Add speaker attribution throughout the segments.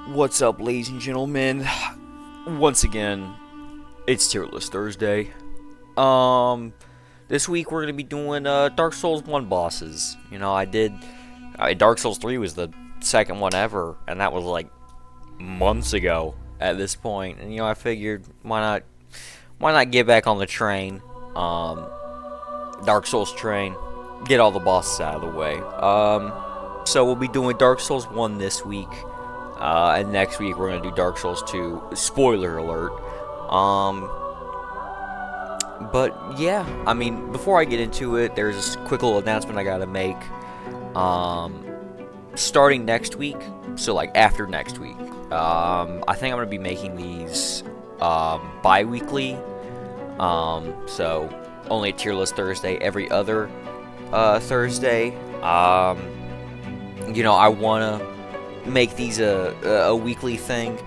Speaker 1: What's up, ladies and gentlemen? Once again, it's Tier List Thursday. This week we're gonna be doing Dark Souls 1 bosses. Dark Souls 3 was the second one ever, and that was like months ago at this point. And I figured why not get back on the train, Dark Souls train, get all the bosses out of the way. So we'll be doing Dark Souls 1 this week. And next week we're gonna do Dark Souls 2. Spoiler alert. But yeah, before I get into it, there's this quick little announcement I gotta make. Starting next week, so like after next week, I think I'm gonna be making these bi-weekly. So only a tier list Thursday every other Thursday. I wanna make these a weekly thing,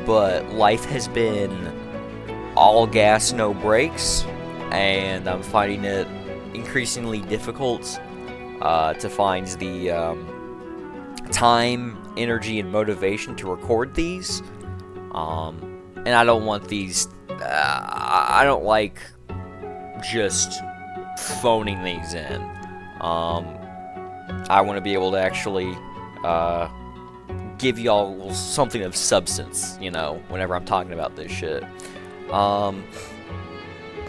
Speaker 1: but life has been all gas, no brakes, and I'm finding it increasingly difficult to find the time, energy, and motivation to record these. And I don't want these. I don't like just phoning these in. I want to be able to actually give y'all something of substance, whenever I'm talking about this shit.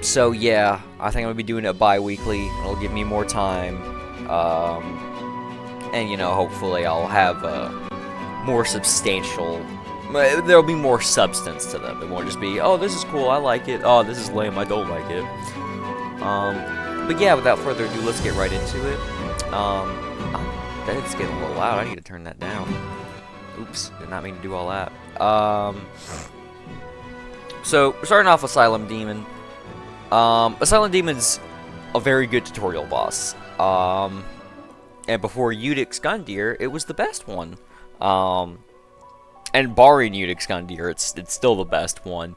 Speaker 1: So yeah, I think I'm gonna be doing it bi-weekly. It'll give me more time, and hopefully I'll have more substantial. There'll be more substance to them. It won't just be, oh, this is cool, I like it. Oh, this is lame, I don't like it. But yeah, without further ado, let's get right into it. That's getting a little loud. I need to turn that down. Oops, did not mean to do all that. So, starting off Asylum Demon. Asylum Demon's a very good tutorial boss. And before Eudix Gundyr, it was the best one. And barring Eudix Gundyr, it's still the best one.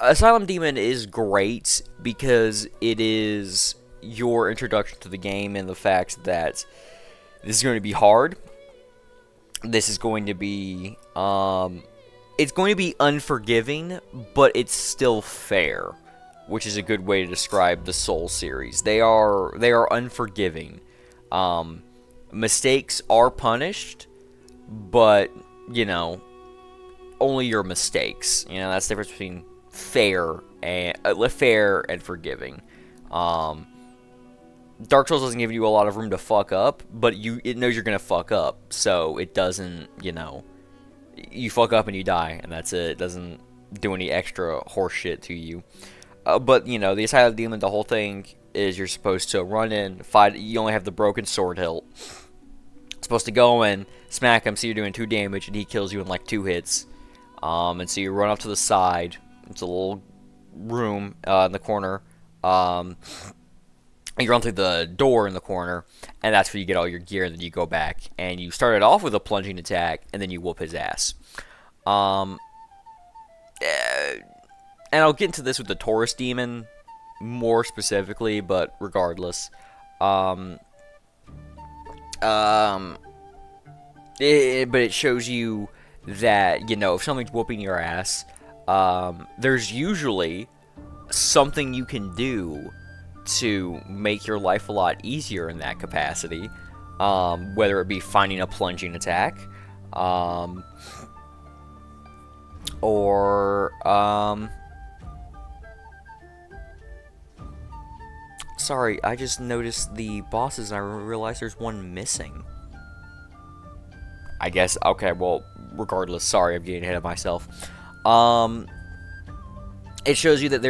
Speaker 1: Asylum Demon is great because it is your introduction to the game and the fact that this is going to be hard. This is going to be, it's going to be unforgiving, but it's still fair, which is a good way to describe the Soul series. They are unforgiving. Mistakes are punished, but, only your mistakes. That's the difference between fair and forgiving. Dark Souls doesn't give you a lot of room to fuck up, but it knows you're gonna fuck up, so it doesn't, you fuck up and you die, and that's it. It doesn't do any extra horse shit to you. But the Asylum Demon, the whole thing is you're supposed to run in, fight. You only have the broken sword hilt. Supposed to go in, smack him, so you're doing 2 damage, and he kills you in like 2 hits. And so you run up to the side. It's a little room in the corner. You run through the door in the corner, and that's where you get all your gear, and then you go back. And you started off with a plunging attack, and then you whoop his ass. And I'll get into this with the Taurus Demon more specifically, but regardless. But it shows you that, if something's whooping your ass, there's usually something you can do to make your life a lot easier in that capacity, whether it be finding a plunging attack, or sorry, I just noticed the bosses and I realized there's one missing. I guess, okay, well, regardless, sorry, I'm getting ahead of myself. It shows you that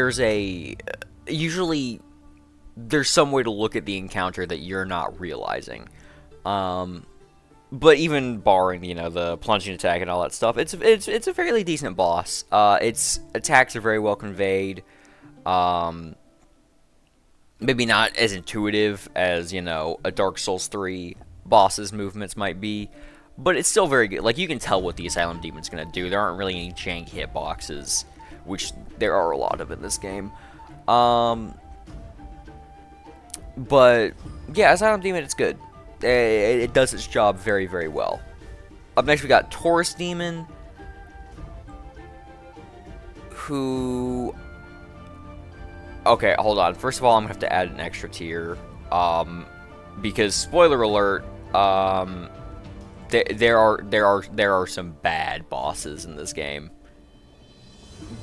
Speaker 1: usually there's some way to look at the encounter that you're not realizing. But even barring, the plunging attack and all that stuff, it's a fairly decent boss. Its attacks are very well conveyed. Maybe not as intuitive as, a Dark Souls 3 boss's movements might be, but it's still very good. Like, you can tell what the Asylum Demon's gonna do. There aren't really any jank hitboxes, which there are a lot of in this game. But yeah, Asylum Demon, it's good. It does its job very, very well. Up next, we got Taurus Demon, who... Okay, hold on. First of all, I'm gonna have to add an extra tier, because spoiler alert, there are some bad bosses in this game.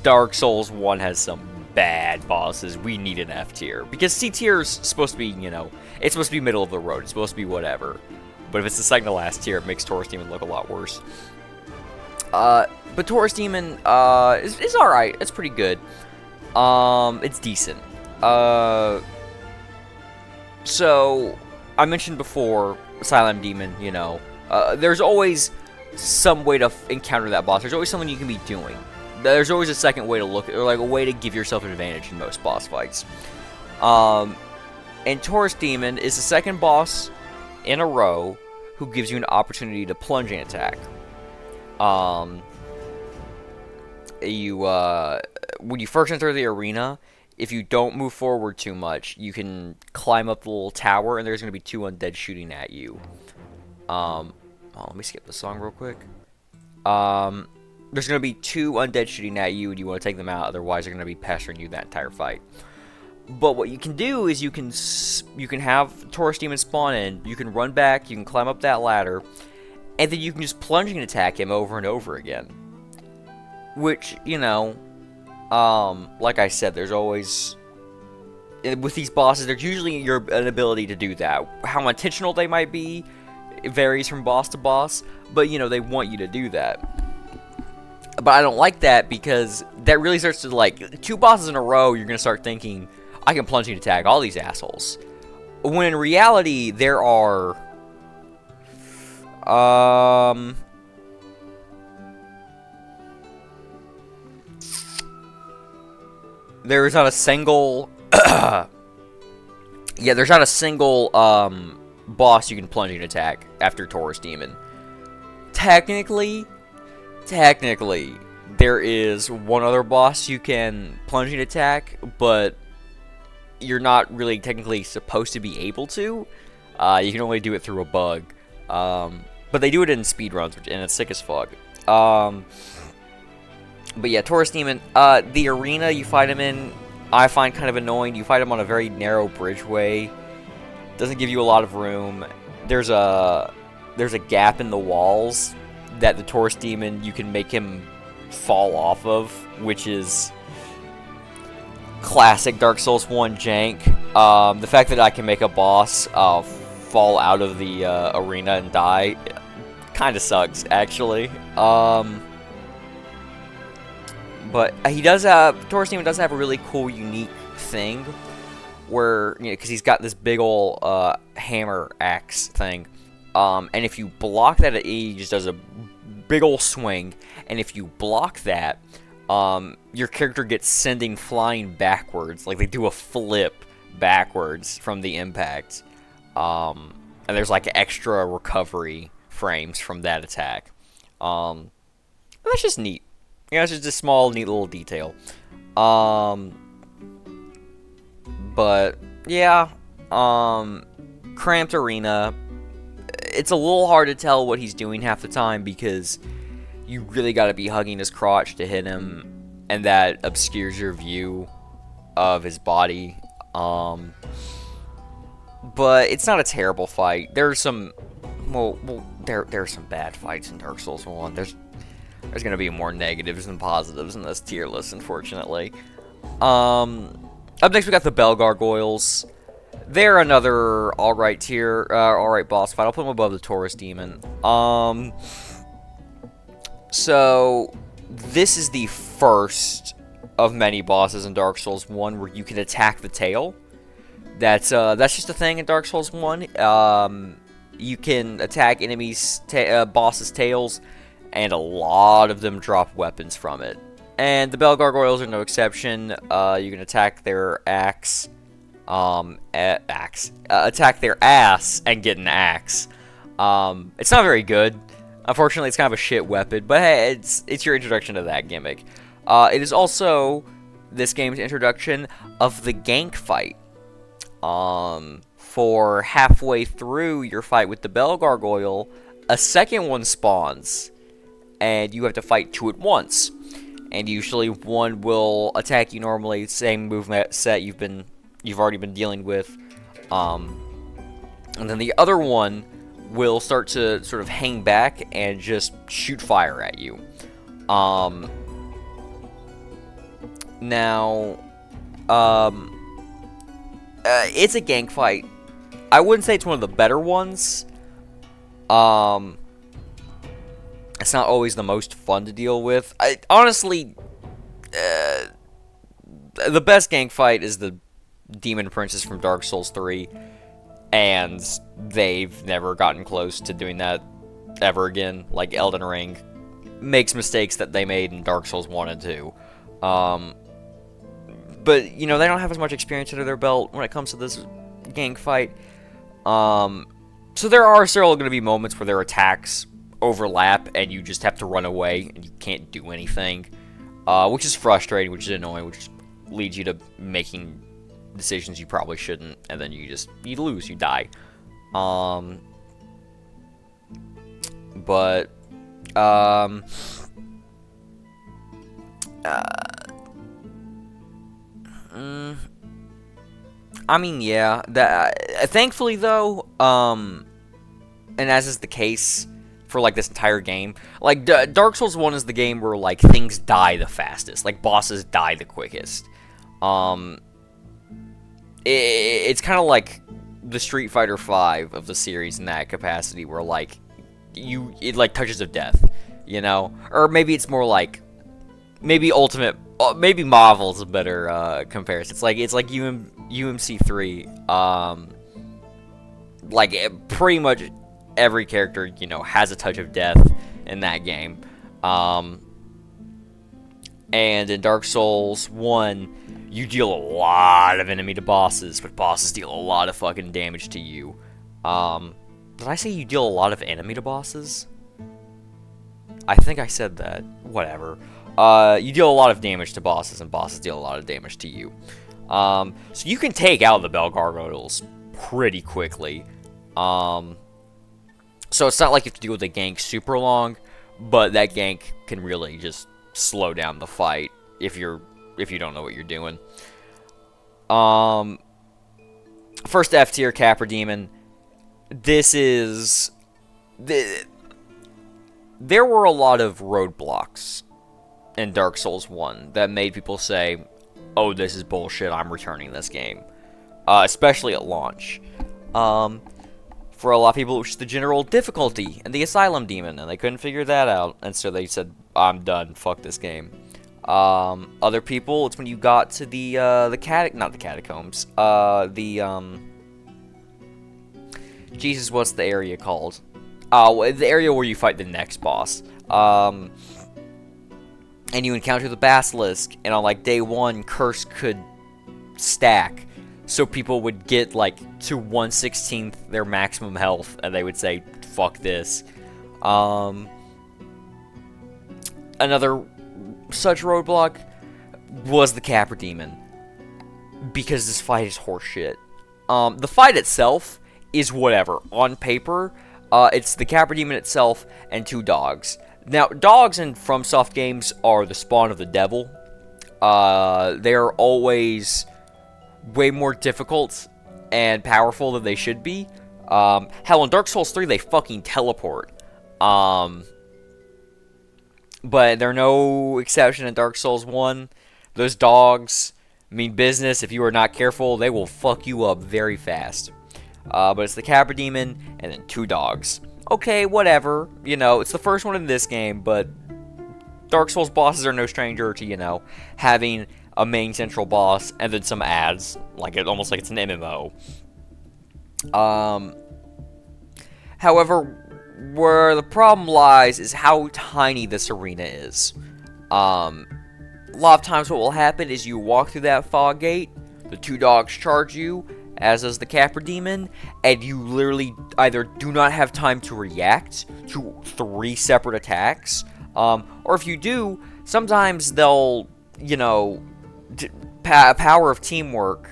Speaker 1: Dark Souls 1 has some bad bosses. We need an F tier, because C tier is supposed to be, you know, it's supposed to be middle of the road. It's supposed to be whatever. But if it's the second to last tier, it makes Taurus Demon look a lot worse. But Taurus Demon is all right. It's pretty good. It's decent. So I mentioned before, Asylum Demon. You know, there's always some way to encounter that boss. There's always something you can be doing. There's always a second way to look, or like a way to give yourself an advantage in most boss fights. And Taurus Demon is the second boss in a row who gives you an opportunity to plunging attack. When you first enter the arena, if you don't move forward too much, you can climb up the little tower, and there's going to be 2 undead shooting at you. Let me skip the song real quick. There's going to be 2 undead shooting at you, and you want to take them out, otherwise they're going to be pestering you that entire fight. But what you can do is you can have Taurus Demon spawn in, you can run back, you can climb up that ladder, and then you can just plunging attack him over and over again. Which, you know, like I said, there's always... With these bosses, there's usually an ability to do that. How intentional they might be, it varies from boss to boss, but, you know, they want you to do that. But I don't like that, because that really starts to, like, 2 bosses in a row, you're going to start thinking, I can plunging attack all these assholes. When in reality, there are... There is not a single... yeah, there's not a single, boss you can plunging attack after Taurus Demon. Technically, there is one other boss you can plunging attack, but you're not really technically supposed to be able to. You can only do it through a bug. But they do it in speedruns, and it's sick as fuck. But yeah, Taurus Demon, the arena you fight him in, I find kind of annoying. You fight him on a very narrow bridgeway. Doesn't give you a lot of room. There's a gap in the walls that the Taurus Demon, you can make him fall off of, which is classic Dark Souls 1 jank. The fact that I can make a boss fall out of the arena and die kind of sucks, actually. But he does have, Taurus Demon does have a really cool, unique thing where, you know, because he's got this big ol' hammer axe thing. And if you block that, he just does a big ol' swing. And if you block that, your character gets sending flying backwards. Like, they do a flip backwards from the impact. And there's, like, extra recovery frames from that attack. That's just neat. Yeah, it's just a small, neat little detail. But, yeah. Cramped Arena. It's a little hard to tell what he's doing half the time, because you really gotta be hugging his crotch to hit him, and that obscures your view of his body. But it's not a terrible fight. There's some... Well, there's some bad fights in Dark Souls 1. There's gonna be more negatives than positives in this tier list, unfortunately. Up next, we got the Bell Gargoyles. They're another alright tier, alright boss fight. I'll put them above the Taurus Demon. So, this is the first of many bosses in Dark Souls 1 where you can attack the tail. That's just a thing in Dark Souls 1. You can attack enemies' bosses' tails, and a lot of them drop weapons from it. And the Bell Gargoyles are no exception. You can attack their axe, attack their ass and get an axe. It's not very good. Unfortunately, it's kind of a shit weapon, but hey, it's your introduction to that gimmick. It is also this game's introduction of the gank fight. For halfway through your fight with the Bell Gargoyle, a second one spawns, and you have to fight two at once. And usually one will attack you normally, same movement set you've already been dealing with, and then the other one will start to sort of hang back and just shoot fire at you. Now, it's a gank fight. I wouldn't say it's one of the better ones. It's not always the most fun to deal with. Honestly, the best gank fight is the Demon Princess from Dark Souls 3, and they've never gotten close to doing that ever again. Like, Elden Ring makes mistakes that they made in Dark Souls 1 and 2. But, you know, they don't have as much experience under their belt when it comes to this gank fight. So there are still going to be moments where their attacks overlap and you just have to run away and you can't do anything, which is frustrating, which is annoying, which leads you to making decisions you probably shouldn't, and then you lose, you die. I mean, yeah, thankfully though, and as is the case for like this entire game, like Dark Souls 1 is the game where like things die the fastest, like bosses die the quickest. It's kind of like the Street Fighter V of the series in that capacity, where like it like touches of death, you know, or maybe it's more like maybe Marvel's a better comparison. It's like UMC3. Like pretty much every character, you know, has a touch of death in that game. And in Dark Souls 1, you deal a lot of enemy to bosses, but bosses deal a lot of fucking damage to you. Did I say you deal a lot of enemy to bosses? I think I said that. Whatever. You deal a lot of damage to bosses, and bosses deal a lot of damage to you. So you can take out the Bell Gargoyles pretty quickly. So it's not like you have to deal with the gank super long, but that gank can really just slow down the fight if you don't know what you're doing. First F tier Capra Demon. There were a lot of roadblocks in Dark Souls 1 that made people say, oh, this is bullshit, I'm returning this game. Especially at launch. For a lot of people, it was just the general difficulty and the Asylum Demon, and they couldn't figure that out, and so they said, I'm done, fuck this game. Other people, it's when you got to the catacombs, Jesus, what's the area called? The area where you fight the next boss. And you encounter the Basilisk, and on like day 1, Curse could stack, so people would get like to 1/16 their maximum health, and they would say, fuck this. Another such roadblock was the Capra Demon, because this fight is horseshit. The fight itself is whatever. On paper, it's the Capra Demon itself and 2 dogs. Now, dogs in FromSoft games are the spawn of the devil. They're always way more difficult and powerful than they should be. Hell, in Dark Souls 3, they fucking teleport. But they're no exception in Dark Souls 1. Those dogs mean business. If you are not careful, they will fuck you up very fast. But it's the Capra Demon and then 2 dogs. Okay, whatever. You know, it's the first one in this game, but Dark Souls bosses are no stranger to, you know, having a main central boss and then some ads, almost like it's an MMO. However, where the problem lies is how tiny this arena is. A lot of times what will happen is you walk through that fog gate, the 2 dogs charge you, as does the Capra Demon, and you literally either do not have time to react to 3 separate attacks, or if you do, sometimes they'll, you know, power of teamwork,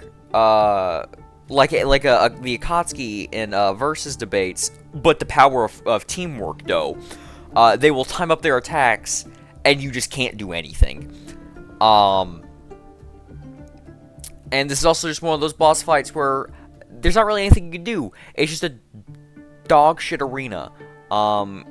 Speaker 1: the Akatsuki in versus debates, but the power of teamwork, though. They will time up their attacks, and you just can't do anything. And this is also just one of those boss fights where there's not really anything you can do. It's just a dog shit arena. Now,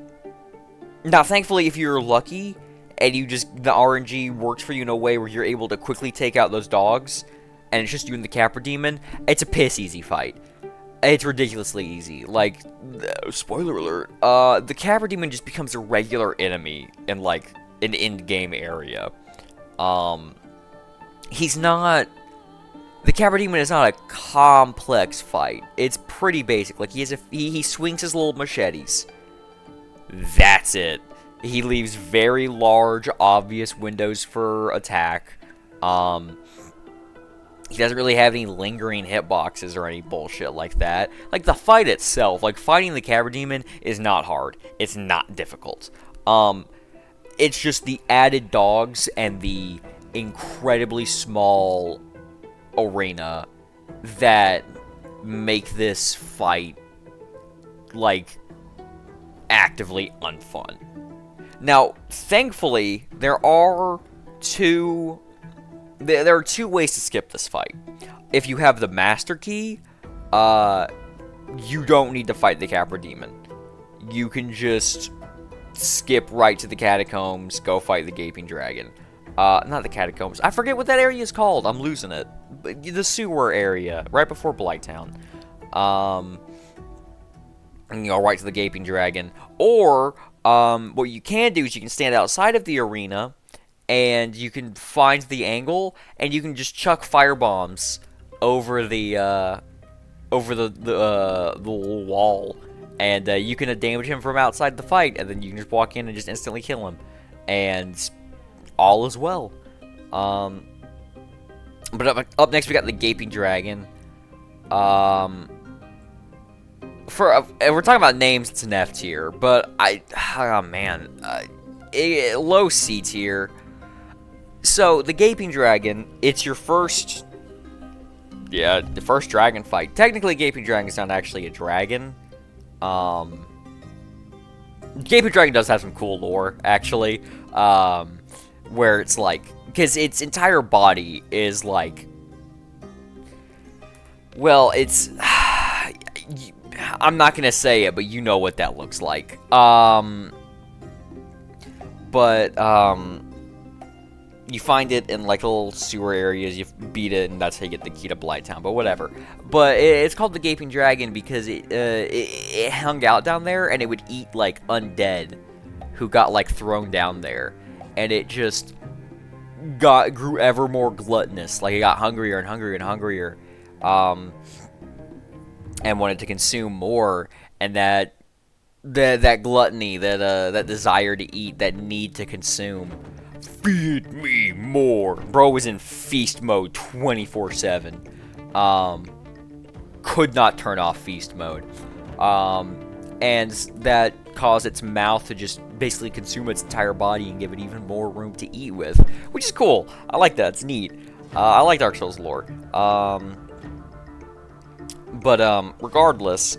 Speaker 1: thankfully, if you're lucky and the RNG works for you in a way where you're able to quickly take out those dogs, and it's just you and the Capra Demon, it's a piss easy fight. It's ridiculously easy. Like, spoiler alert, the Capra Demon just becomes a regular enemy in, like, an end-game area. The Capra Demon is not a complex fight. It's pretty basic. Like, he swings his little machetes. That's it. He leaves very large, obvious windows for attack. He doesn't really have any lingering hitboxes or any bullshit like that. Like, the fight itself, like, fighting the Capra Demon is not hard. It's not difficult. It's just the added dogs and the incredibly small arena that make this fight, like, actively unfun. Now, thankfully, there are two ways to skip this fight. If you have the Master Key, you don't need to fight the Capra Demon. You can just skip right to the Catacombs, go fight the Gaping Dragon. Not the Catacombs. I forget what that area is called. I'm losing it. The sewer area, right before Blighttown. And you go right to the Gaping Dragon. Or, what you can do is you can stand outside of the arena, and you can find the angle, and you can just chuck firebombs over the wall, and you can damage him from outside the fight, and then you can just walk in and just instantly kill him, and all is well. But up next we got the Gaping Dragon. We're talking about names, it's an F tier, but low C tier. So, the Gaping Dragon, it's your first dragon fight. Technically, Gaping Dragon is not actually a dragon. Gaping Dragon does have some cool lore, actually, where it's like, because its entire body is like, well, it's, I'm not gonna say it, but you know what that looks like. You find it in, like, little sewer areas, you beat it, and that's how you get the key to Blighttown, but whatever. But it's called the Gaping Dragon because it hung out down there, and it would eat, like, undead who got, like, thrown down there. And it just grew ever more gluttonous. Like, it got hungrier and hungrier and hungrier, and wanted to consume more, and that gluttony, that desire to eat, that need to consume, feed me more. Bro was in feast mode 24/7. Could not turn off feast mode. And that caused its mouth to just basically consume its entire body and give it even more room to eat with, which is cool. I like that. It's neat. I like Dark Souls lore. Regardless,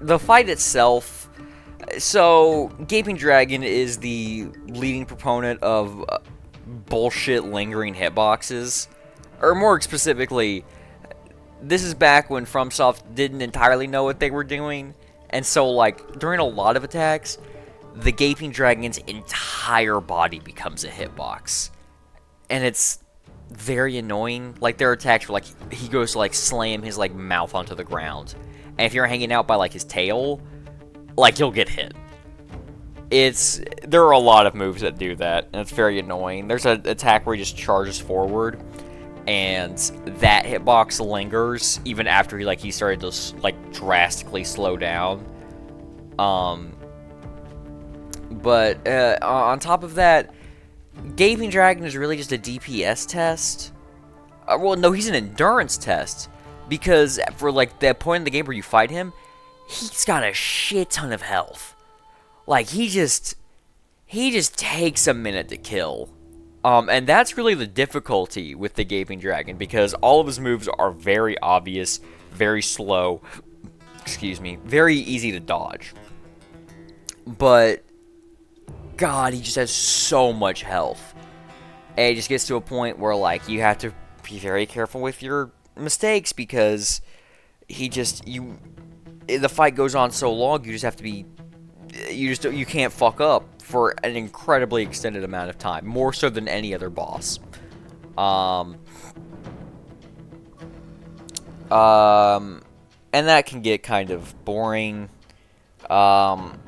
Speaker 1: the fight itself, so Gaping Dragon is the leading proponent of bullshit lingering hitboxes, or more specifically, this is back when FromSoft didn't entirely know what they were doing, and so, like, during a lot of attacks, the Gaping Dragon's entire body becomes a hitbox, and it's very annoying. Like, there are attacks where, like, he goes to, like, slam his, like, mouth onto the ground, and if you're hanging out by, like, his tail, like, you'll get hit. There are a lot of moves that do that, and it's very annoying. There's an attack where he just charges forward, and that hitbox lingers even after he started to, like, drastically slow down. But on top of that, Gaping Dragon is really just a DPS test. Well, no, he's an endurance test, because for, like, that point in the game where you fight him, he's got a shit ton of health. Like, he just takes a minute to kill. And that's really the difficulty with the Gaping Dragon, because all of his moves are very obvious, very slow, excuse me, very easy to dodge. But, God, he just has so much health. And it just gets to a point where, like, you have to be very careful with your mistakes, because the fight goes on so long, you just have to be, you can't fuck up for an incredibly extended amount of time, more so than any other boss. And that can get kind of boring. I'm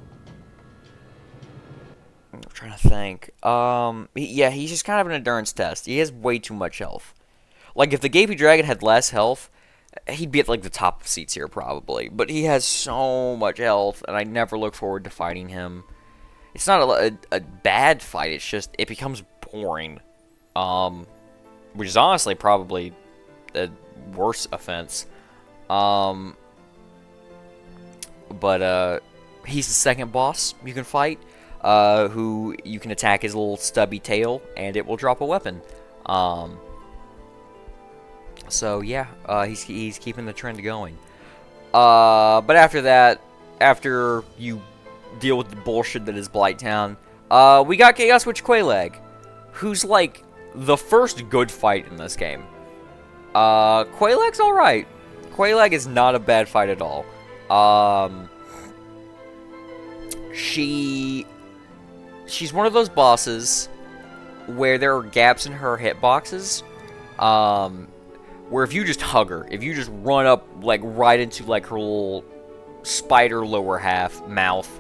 Speaker 1: trying to think. Yeah, he's just kind of an endurance test. He has way too much health. Like, if the Gaping Dragon had less health, he'd be at, like, the top of seats here, probably. But he has so much health, and I never look forward to fighting him. It's not a bad fight, it's just, it becomes boring. Which is honestly probably a worse offense. But, he's the second boss you can fight, who you can attack his little stubby tail, and it will drop a weapon. So yeah, he's keeping the trend going. But after that, after you deal with the bullshit that is Blighttown, we got Chaos Witch Quelaag, who's like the first good fight in this game. Quelaag's alright. Quelaag is not a bad fight at all. She's one of those bosses where there are gaps in her hitboxes. Where if you just hug her, if you just run up, like, right into, like, her little spider lower half, mouth,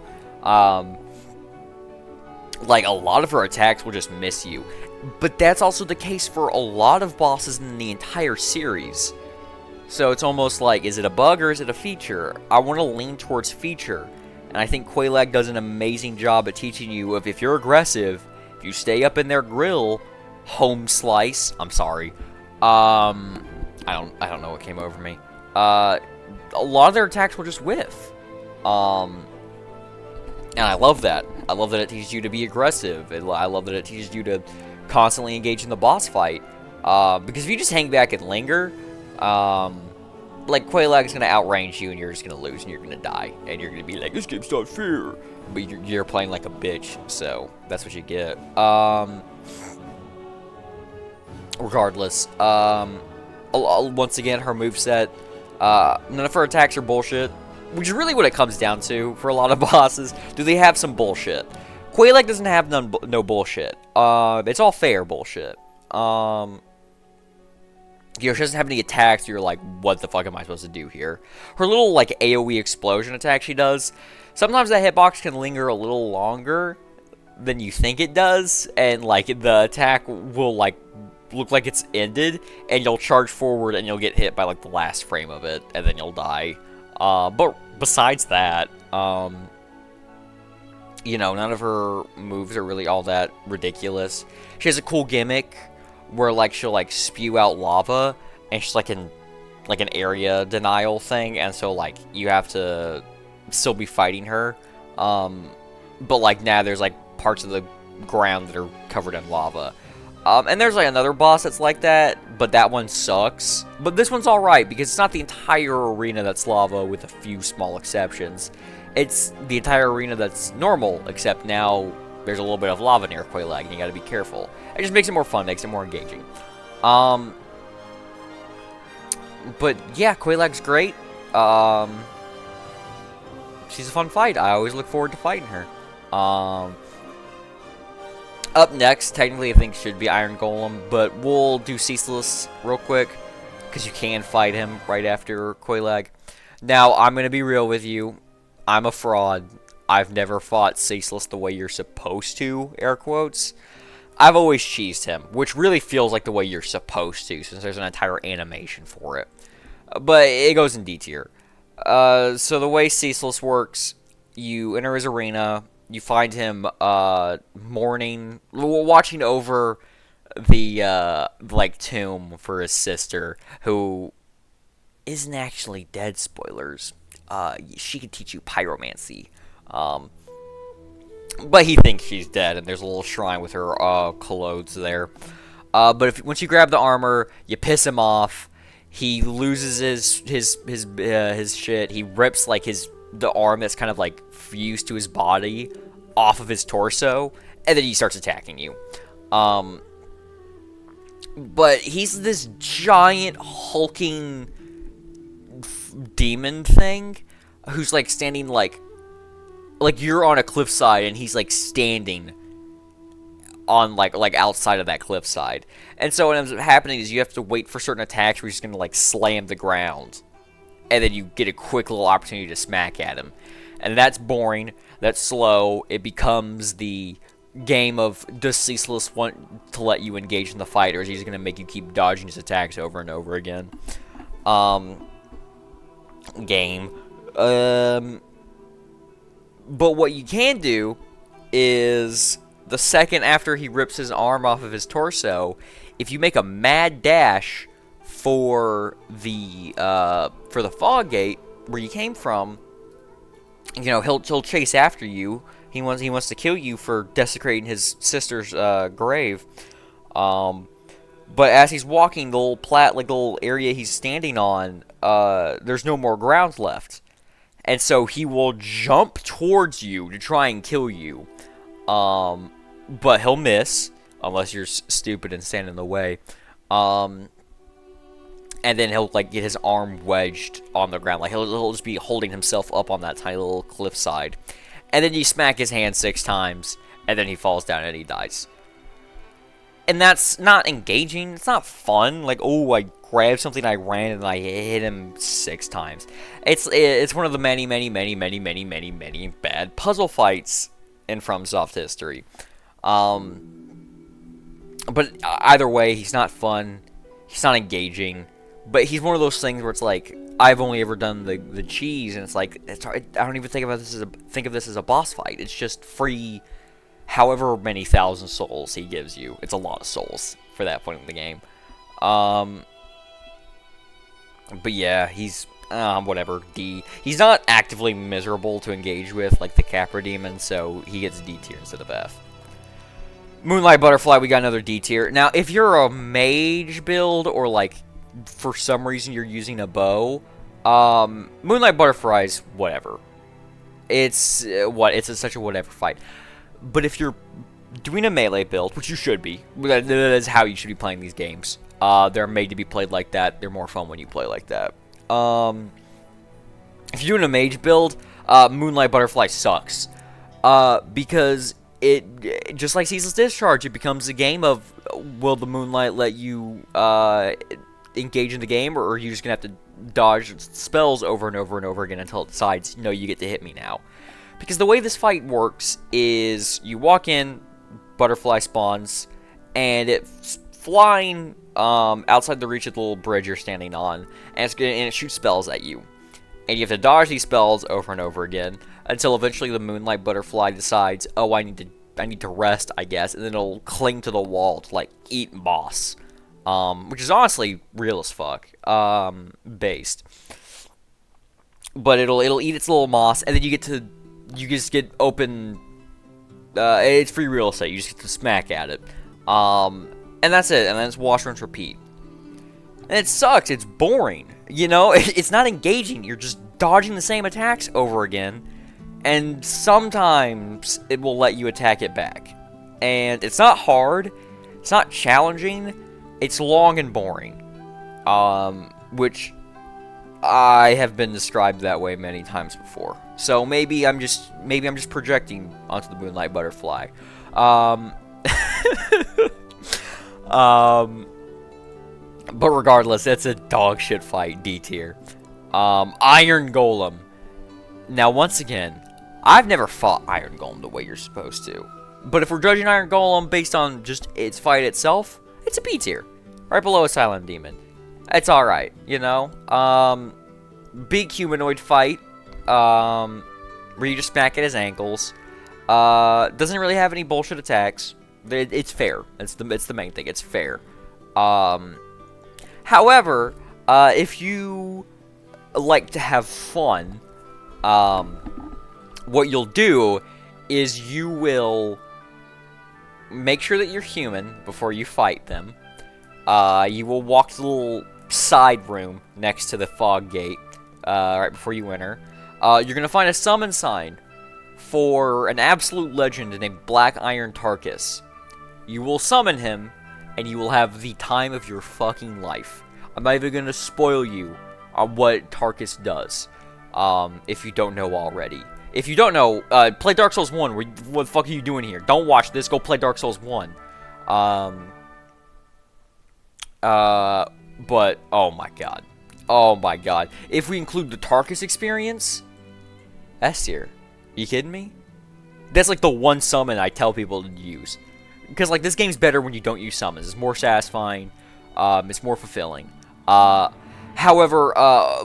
Speaker 1: like, a lot of her attacks will just miss you. But that's also the case for a lot of bosses in the entire series. So it's almost like, is it a bug or is it a feature? I want to lean towards feature. And I think Quelaag does an amazing job at teaching you if you're aggressive, if you stay up in their grill, home slice, I'm sorry, I don't know what came over me. A lot of their attacks will just whiff. And I love that. I love that it teaches you to be aggressive. I love that it teaches you to constantly engage in the boss fight. Because if you just hang back and linger, like, Quelaag is going to outrange you, and you're just going to lose, and you're going to die. And you're going to be like, this game's not fair. But you're playing like a bitch, so that's what you get. Regardless, once again, her moveset, none of her attacks are bullshit, which is really what it comes down to for a lot of bosses. Do they have some bullshit? Quelaag doesn't have no bullshit. It's all fair bullshit. She doesn't have any attacks, you're like, what the fuck am I supposed to do here? Her little, like, AoE explosion attack she does, sometimes that hitbox can linger a little longer than you think it does, and, like, the attack will, like, look like it's ended, and you'll charge forward and you'll get hit by, like, the last frame of it, and then you'll die. But besides that, you know, none of her moves are really all that ridiculous. She has a cool gimmick where, like, she'll, like, spew out lava, and she's, like, in, like, an area denial thing, and so, like, you have to still be fighting her. But, like, now there's, like, parts of the ground that are covered in lava. And there's, like, another boss that's like that, but that one sucks. But this one's alright, because it's not the entire arena that's lava with a few small exceptions. It's the entire arena that's normal, except now there's a little bit of lava near Quelaag, and you gotta be careful. It just makes it more fun, makes it more engaging. But, yeah, Quelaag's great. She's a fun fight. I always look forward to fighting her. Up next, technically I think should be Iron Golem, but we'll do Ceaseless real quick, because you can fight him right after Quelaag. Now, I'm going to be real with you. I'm a fraud. I've never fought Ceaseless the way you're supposed to, air quotes. I've always cheesed him, which really feels like the way you're supposed to, since there's an entire animation for it. But it goes in D tier. So the way Ceaseless works, you enter his arena, you find him watching over the like tomb for his sister, who isn't actually dead. Spoilers. She can teach you pyromancy. But he thinks she's dead, and there's a little shrine with her clothes there. But once you grab the armor, you piss him off. He loses his shit. He rips like the arm that's kind of like fused to his body off of his torso, and then he starts attacking you. But he's this giant hulking demon thing who's like standing like you're on a cliffside and he's like standing on like outside of that cliffside. And so what ends up happening is you have to wait for certain attacks where he's gonna like slam the ground, and then you get a quick little opportunity to smack at him. And that's boring, that's slow. It becomes the game of, does Ceaseless want to let you engage in the fight, or is he just gonna make you keep dodging his attacks over and over again? Game. But what you can do is, the second after he rips his arm off of his torso, if you make a mad dash for the fog gate where you came from, you know, he'll chase after you. He wants to kill you for desecrating his sister's grave. But as he's walking the little area he's standing on, there's no more ground left, and so he will jump towards you to try and kill you. But he'll miss unless you're stupid and stand in the way. And then he'll like get his arm wedged on the ground, like he'll just be holding himself up on that tiny little cliffside. And then you smack his hand 6 times, and then he falls down and he dies. And that's not engaging. It's not fun. Like, oh, I grabbed something, I ran, and I hit him 6 times. It's one of the many bad puzzle fights in FromSoft history. But either way, he's not fun. He's not engaging. But he's one of those things where it's like, I've only ever done the cheese, and it's like, I don't even think of this as a boss fight. It's just free, however many thousand souls he gives you. It's a lot of souls for that point in the game. But yeah, he's whatever, D. He's not actively miserable to engage with like the Capra Demon, so he gets D tier instead of F. Moonlight Butterfly, we got another D tier. Now, if you're a mage build, or like for some reason you're using a bow, Moonlight Butterfly's whatever. It's such a whatever fight. But if you're doing a melee build, which you should be, that is how you should be playing these games. They're made to be played like that. They're more fun when you play like that. If you're doing a mage build, Moonlight Butterfly sucks. Because it just like Ceaseless Discharge, it becomes a game of, will the Moonlight let you engage in the game, or are you just gonna have to dodge spells over and over and over again until it decides, no, you get to hit me now? Because the way this fight works is, you walk in, Butterfly spawns, and it's flying outside the reach of the little bridge you're standing on, and it shoots spells at you. And you have to dodge these spells over and over again until eventually the Moonlight Butterfly decides, oh, I need to rest, I guess, and then it'll cling to the wall to like eat boss, which is honestly real as fuck, based. But it'll eat its little moss, and then you just get open. It's free real estate. You just get to smack at it, and that's it. And then it's wash, rinse, repeat. And it sucks. It's boring. You know, it's not engaging. You're just dodging the same attacks over again, and sometimes it will let you attack it back. And it's not hard. It's not challenging. It's long and boring, which I have been described that way many times before. So maybe I'm just projecting onto the Moonlight Butterfly. But regardless, it's a dog shit fight, D tier. Iron Golem. Now, once again, I've never fought Iron Golem the way you're supposed to. But if we're judging Iron Golem based on just its fight itself, it's a B tier. Right below a Silent Demon. It's alright, you know? Big humanoid fight. Where you just smack at his ankles. Doesn't really have any bullshit attacks. It's fair. It's the main thing. It's fair. However, if you like to have fun, what you'll do is you will make sure that you're human before you fight them. You will walk to the little side room next to the fog gate right before you enter. You're going to find a summon sign for an absolute legend named Black Iron Tarkus. You will summon him, and you will have the time of your fucking life. I'm not even going to spoil you on what Tarkus does, if you don't know already. If you don't know, play Dark Souls 1. What the fuck are you doing here? Don't watch this. Go play Dark Souls 1. But, oh my god. Oh my god. If we include the Tarkus experience, S tier. Are you kidding me? That's like the one summon I tell people to use. Because, like, this game's better when you don't use summons. It's more satisfying. It's more fulfilling. However,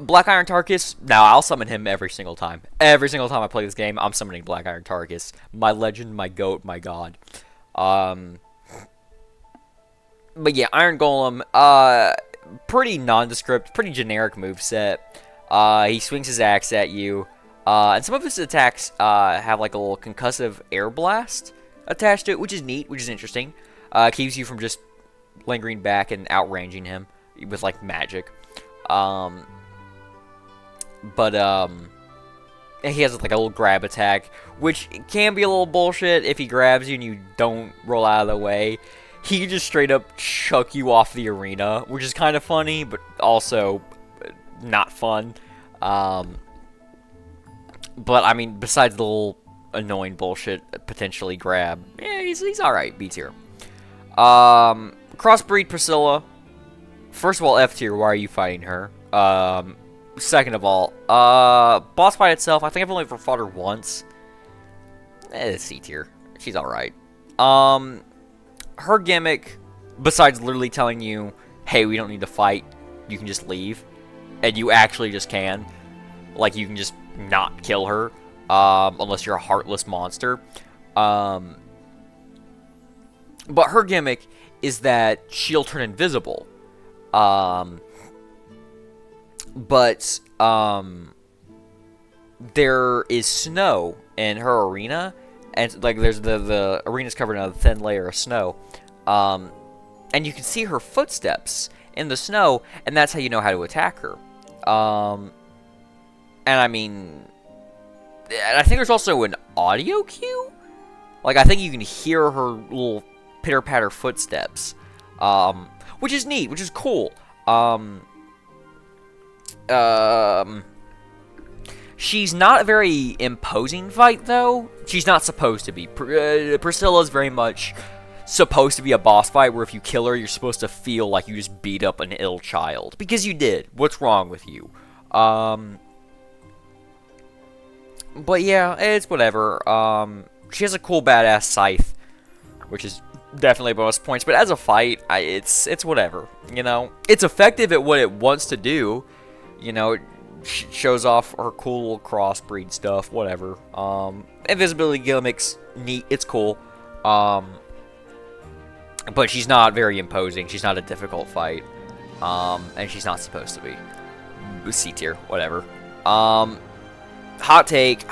Speaker 1: Black Iron Tarkus, now I'll summon him every single time. Every single time I play this game, I'm summoning Black Iron Tarkus. My legend, my goat, my god. But yeah, Iron Golem, pretty nondescript, pretty generic moveset. He swings his axe at you. And some of his attacks have like a little concussive air blast attached to it, which is neat, which is interesting. Keeps you from just lingering back and outranging him with like magic. He has like a little grab attack, which can be a little bullshit if he grabs you and you don't roll out of the way. He can just straight up chuck you off the arena, which is kind of funny, but also not fun. But I mean, besides the little annoying bullshit potentially grab, yeah, he's alright, B tier. Crossbreed Priscilla. First of all, F tier, why are you fighting her? Second of all, boss fight itself, I think I've only ever fought her once. It's C tier. She's alright. Her gimmick, besides literally telling you, hey, we don't need to fight, you can just leave, and you actually just can. Like, you can just not kill her, unless you're a heartless monster. But her gimmick is that she'll turn invisible. There is snow in her arena, and like there's the arena's covered in a thin layer of snow, and you can see her footsteps in the snow, and that's how you know how to attack her. And I mean, and I think there's also an audio cue. Like, I think you can hear her little pitter-patter footsteps, which is neat, which is cool. She's not a very imposing fight, though. She's not supposed to be. Priscilla's very much supposed to be a boss fight where if you kill her, you're supposed to feel like you just beat up an ill child. Because you did. What's wrong with you? But yeah, it's whatever. She has a cool badass scythe, which is definitely bonus points. But as a fight, it's whatever. You know, it's effective at what it wants to do. You know, it shows off her cool little crossbreed stuff. Whatever. Invisibility gimmicks, neat. It's cool. But she's not very imposing. She's not a difficult fight. And she's not supposed to be. C tier, whatever. Hot take,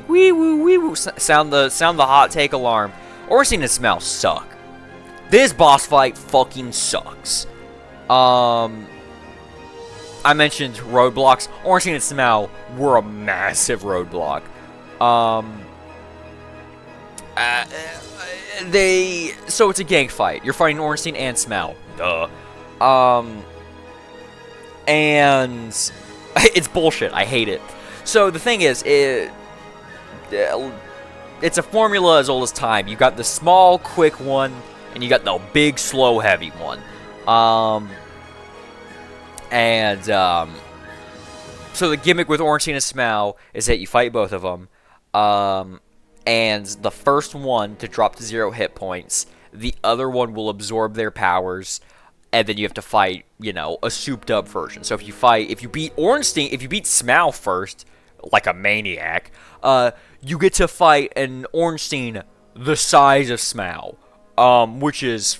Speaker 1: wee woo, wee woo. Sound the hot take alarm. Ornstein and Smough suck. This boss fight fucking sucks. I mentioned roadblocks. Ornstein and Smough were a massive roadblock. So it's a gang fight. You're fighting Ornstein and Smough. Duh. And it's bullshit. I hate it. So the thing is, it's a formula as old as time. You got the small, quick one, and you got the big, slow, heavy one. So the gimmick with Ornstein and Smough is that you fight both of them, and the first one to drop to 0 hit points, the other one will absorb their powers, and then you have to fight, you know, a souped-up version. So if you beat Smough first, like a maniac, you get to fight an Ornstein the size of Smough, which is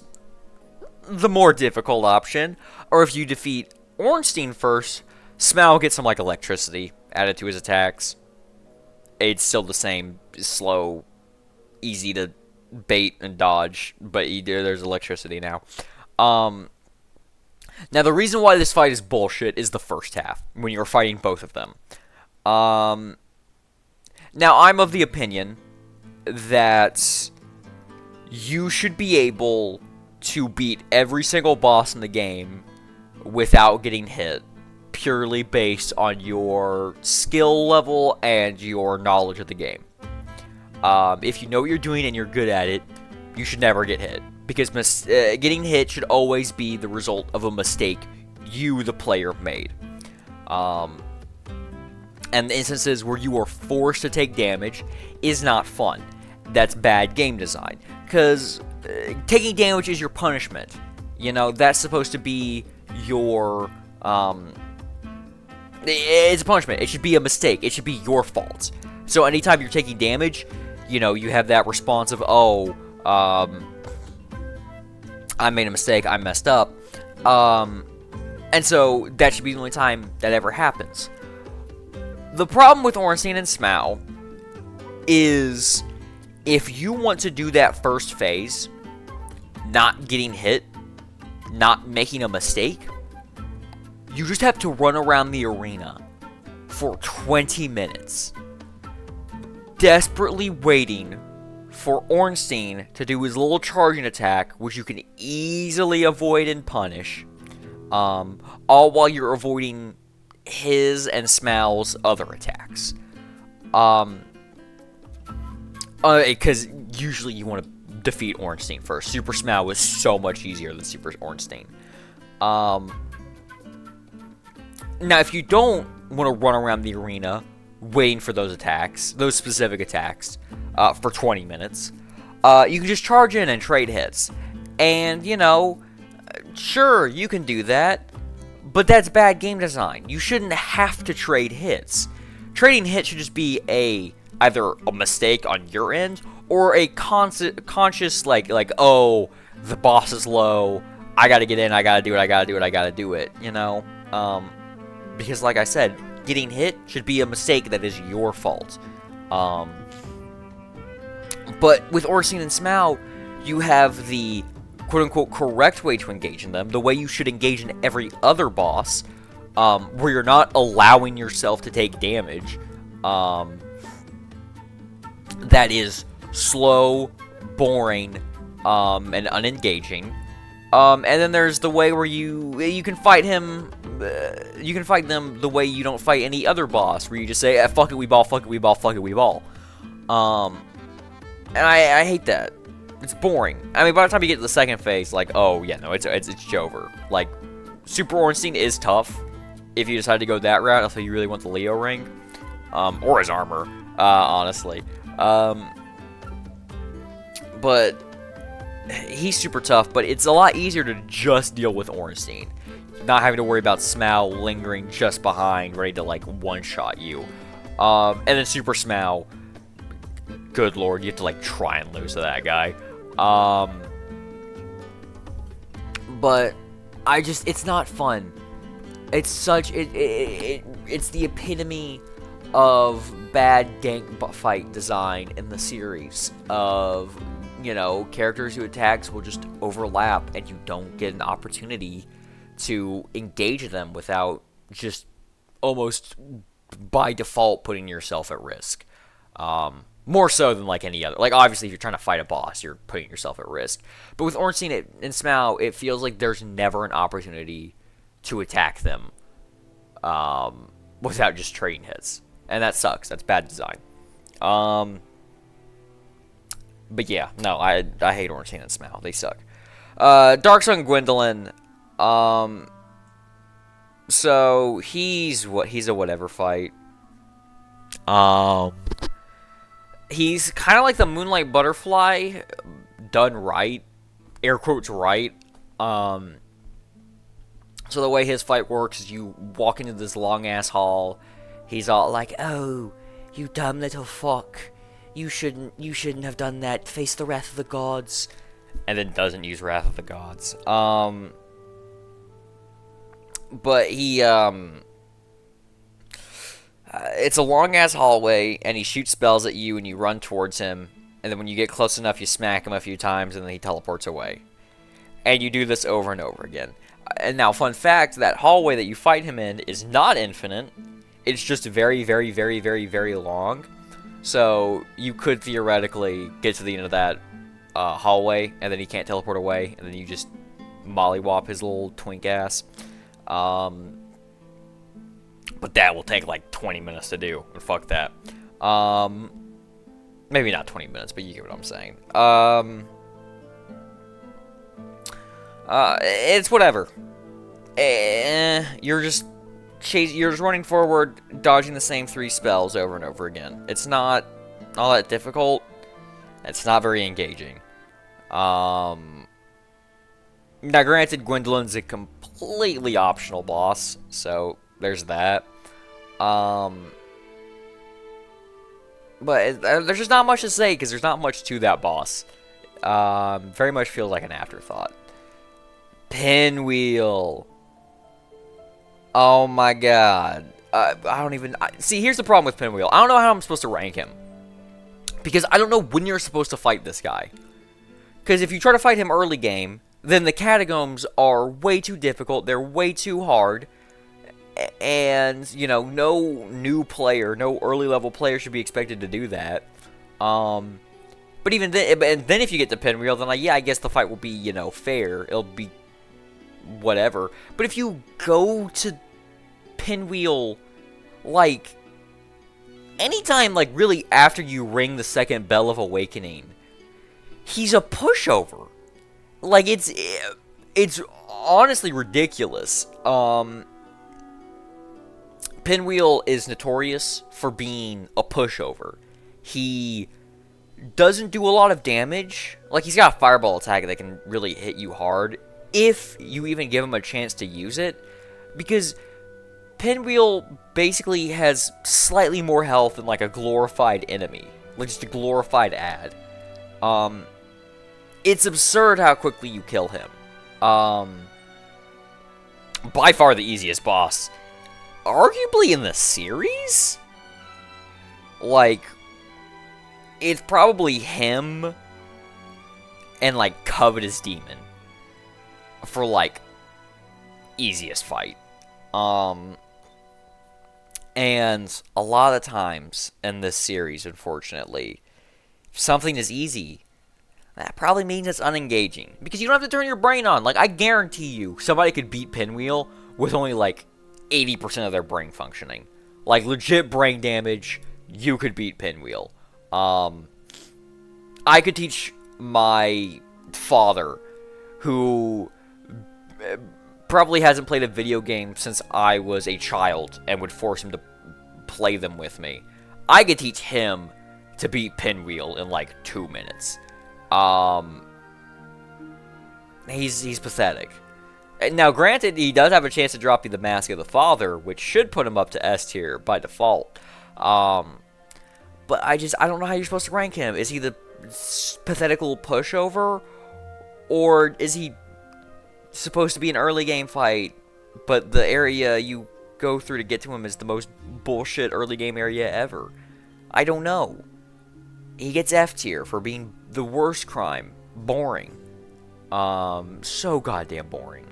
Speaker 1: the more difficult option. Or if you defeat Ornstein first, Smough gets some, like, electricity added to his attacks. It's still the same slow easy to bait and dodge, but there's electricity now. Um, Now, the reason why this fight is bullshit is the first half, when you're fighting both of them. Now, I'm of the opinion that you should be able to beat every single boss in the game without getting hit, purely based on your skill level and your knowledge of the game. If you know what you're doing and you're good at it, you should never get hit. Because getting hit should always be the result of a mistake you, the player, made. And the instances where you are forced to take damage is not fun. That's bad game design. Because taking damage is your punishment. You know, that's supposed to be your... it's a punishment. It should be a mistake. It should be your fault. So anytime you're taking damage, you know, you have that response of, oh, I made a mistake, I messed up. And so that should be the only time that ever happens. The problem with Ornstein and Smough is if you want to do that first phase, not getting hit, not making a mistake, you just have to run around the arena for 20 minutes, desperately waiting for Ornstein to do his little charging attack, which you can easily avoid and punish, all while you're avoiding his and Smough's other attacks. Because usually you want to defeat Ornstein first. Super Smough was so much easier than Super Ornstein. Now, if you don't want to run around the arena waiting for those attacks, those specific attacks, for 20 minutes, you can just charge in and trade hits. And, you know, sure, you can do that, but that's bad game design. You shouldn't have to trade hits. Trading hits should just be either a mistake on your end, or a conscious, like, oh, the boss is low, I gotta get in, I gotta do it, I gotta do it, you know? Because, like I said, getting hit should be a mistake that is your fault. But with Ornstein and Smough, you have the quote-unquote correct way to engage in them, the way you should engage in every other boss, where you're not allowing yourself to take damage, that is slow, boring, and unengaging. And then there's the way where you can fight him, you can fight them the way you don't fight any other boss, where you just say, fuck it, we ball, fuck it, we ball, fuck it, we ball. And I hate that. It's boring. I mean, by the time you get to the second phase, like, oh, yeah, no, it's over. Like, Super Ornstein is tough if you decide to go that route, if you really want the Leo ring. Or his armor, honestly. But he's super tough, but it's a lot easier to just deal with Ornstein. Not having to worry about Smough lingering just behind, ready to, like, one-shot you. And then Super Smough, good lord, you have to, like, try and lose to that guy. But it's not fun. It's such, it's the epitome of bad gank fight design in the series. Of, you know, characters who attacks will just overlap and you don't get an opportunity to engage them without just almost by default putting yourself at risk. More so than, like, any other. Like, obviously, if you're trying to fight a boss, you're putting yourself at risk. But with Ornstein and Smough, it feels like there's never an opportunity to attack them without just trading hits. And that sucks. That's bad design. But yeah, no, I hate Ornstein and Smough. They suck. Dark Sun Gwendolyn. So, he's a whatever fight. He's kind of like the Moonlight Butterfly, done right, air quotes right. So the way his fight works is you walk into this long-ass hall, he's all like, oh, you dumb little fuck, you shouldn't have done that, face the wrath of the gods, and then doesn't use Wrath of the Gods. But he, it's a long-ass hallway, and he shoots spells at you, and you run towards him, And then when you get close enough, you smack him a few times, and then he teleports away. And you do this over and over again. And now, fun fact, that hallway that you fight him in is not infinite. It's just very, very, very, very, very long. So you could theoretically get to the end of that hallway, and then he can't teleport away, and then you just mollywop his little twink ass. But that will take like 20 minutes to do, and fuck that. Maybe not 20 minutes, but you get what I'm saying. It's whatever. You're just running forward, dodging the same 3 spells over and over again. It's not all that difficult. It's not very engaging. Now, granted, Gwendolyn's a completely optional boss, so there's that. But there's just not much to say, because there's not much to that boss. Very much feels like an afterthought. Pinwheel. Oh my god. I don't even... see, here's the problem with Pinwheel. I don't know how I'm supposed to rank him. Because I don't know when you're supposed to fight this guy. Because if you try to fight him early game, then the catacombs are way too difficult. They're way too hard. And, you know, no new player, no early level player should be expected to do that. But even then, and then if you get to Pinwheel, then like, yeah, I guess the fight will be, you know, fair. It'll be whatever. But if you go to Pinwheel, like, anytime, like, really after you ring the second bell of awakening, he's a pushover. Like, it's honestly ridiculous. Pinwheel is notorious for being a pushover. He doesn't do a lot of damage. Like, he's got a fireball attack that can really hit you hard, if you even give him a chance to use it. Because Pinwheel basically has slightly more health than, like, a glorified enemy. Like, just a glorified ad. It's absurd how quickly you kill him. By far the easiest boss. Arguably in the series? Like, it's probably him and, like, Covetous Demon for, like, easiest fight. And a lot of times in this series, unfortunately, if something is easy, that probably means it's unengaging. Because you don't have to turn your brain on. Like, I guarantee you, somebody could beat Pinwheel with only, like, 80% of their brain functioning. Like, legit brain damage, you could beat Pinwheel. I could teach my father, who probably hasn't played a video game since I was a child, and would force him to play them with me. I could teach him to beat Pinwheel in, like, 2 minutes. He's pathetic. Now, granted, he does have a chance to drop you the Mask of the Father, which should put him up to S tier by default. But I don't know how you're supposed to rank him. Is he the pathetical pushover? Or is he supposed to be an early game fight, but the area you go through to get to him is the most bullshit early game area ever? I don't know. He gets F tier for being the worst crime. Boring. So goddamn boring.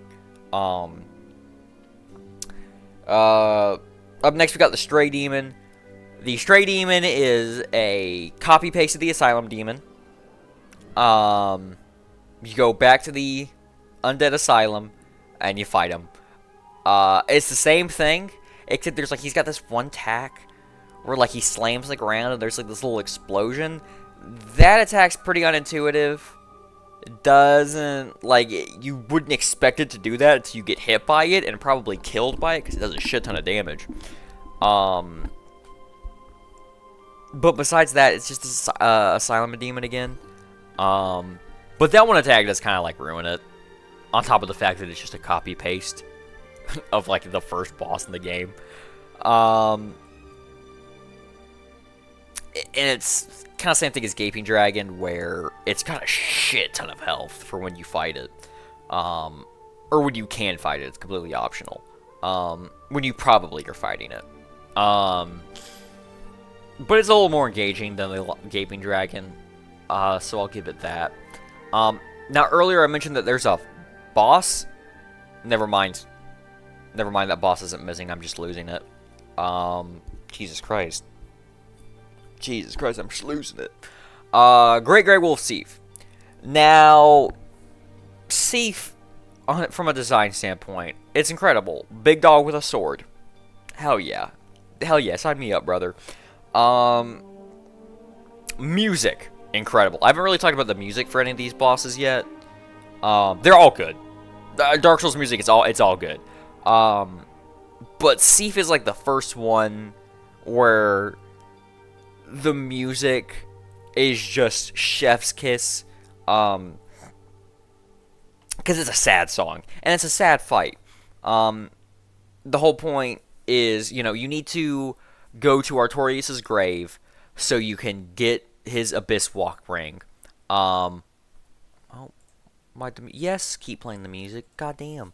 Speaker 1: Up next we got the Stray Demon. The Stray Demon is a copy-paste of the Asylum Demon. You go back to the Undead Asylum, and you fight him. It's the same thing, except there's, like, he's got this one tack where, like, he slams the ground, and there's, like, this little explosion. That attack's pretty unintuitive. Doesn't, like, you wouldn't expect it to do that until you get hit by it and probably killed by it, because it does a shit ton of damage. But besides that, it's just this Asylum Demon again. But that one attack does kind of, like, ruin it. On top of the fact that it's just a copy-paste of, like, the first boss in the game. And it's kind of same thing as Gaping Dragon, where it's got a shit ton of health for when you fight it. Or when you can fight it, it's completely optional. When you probably are fighting it. But it's a little more engaging than the Gaping Dragon. So I'll give it that. Now earlier I mentioned that there's a boss. Never mind. Never mind, that boss isn't missing. I'm just losing it. Jesus Christ. Jesus Christ, I'm just losing it. Great Grey Wolf Seath. Now, Seath, from a design standpoint, it's incredible. Big dog with a sword. Hell yeah. Hell yeah, sign me up, brother. Music. Incredible. I haven't really talked about the music for any of these bosses yet. They're all good. Dark Souls music, it's all good. But Seath is like the first one where the music is just chef's kiss. Because it's a sad song and it's a sad fight. The whole point is, you need to go to Artorias' grave so you can get his Abyss Walk ring. Yes, keep playing the music. Goddamn.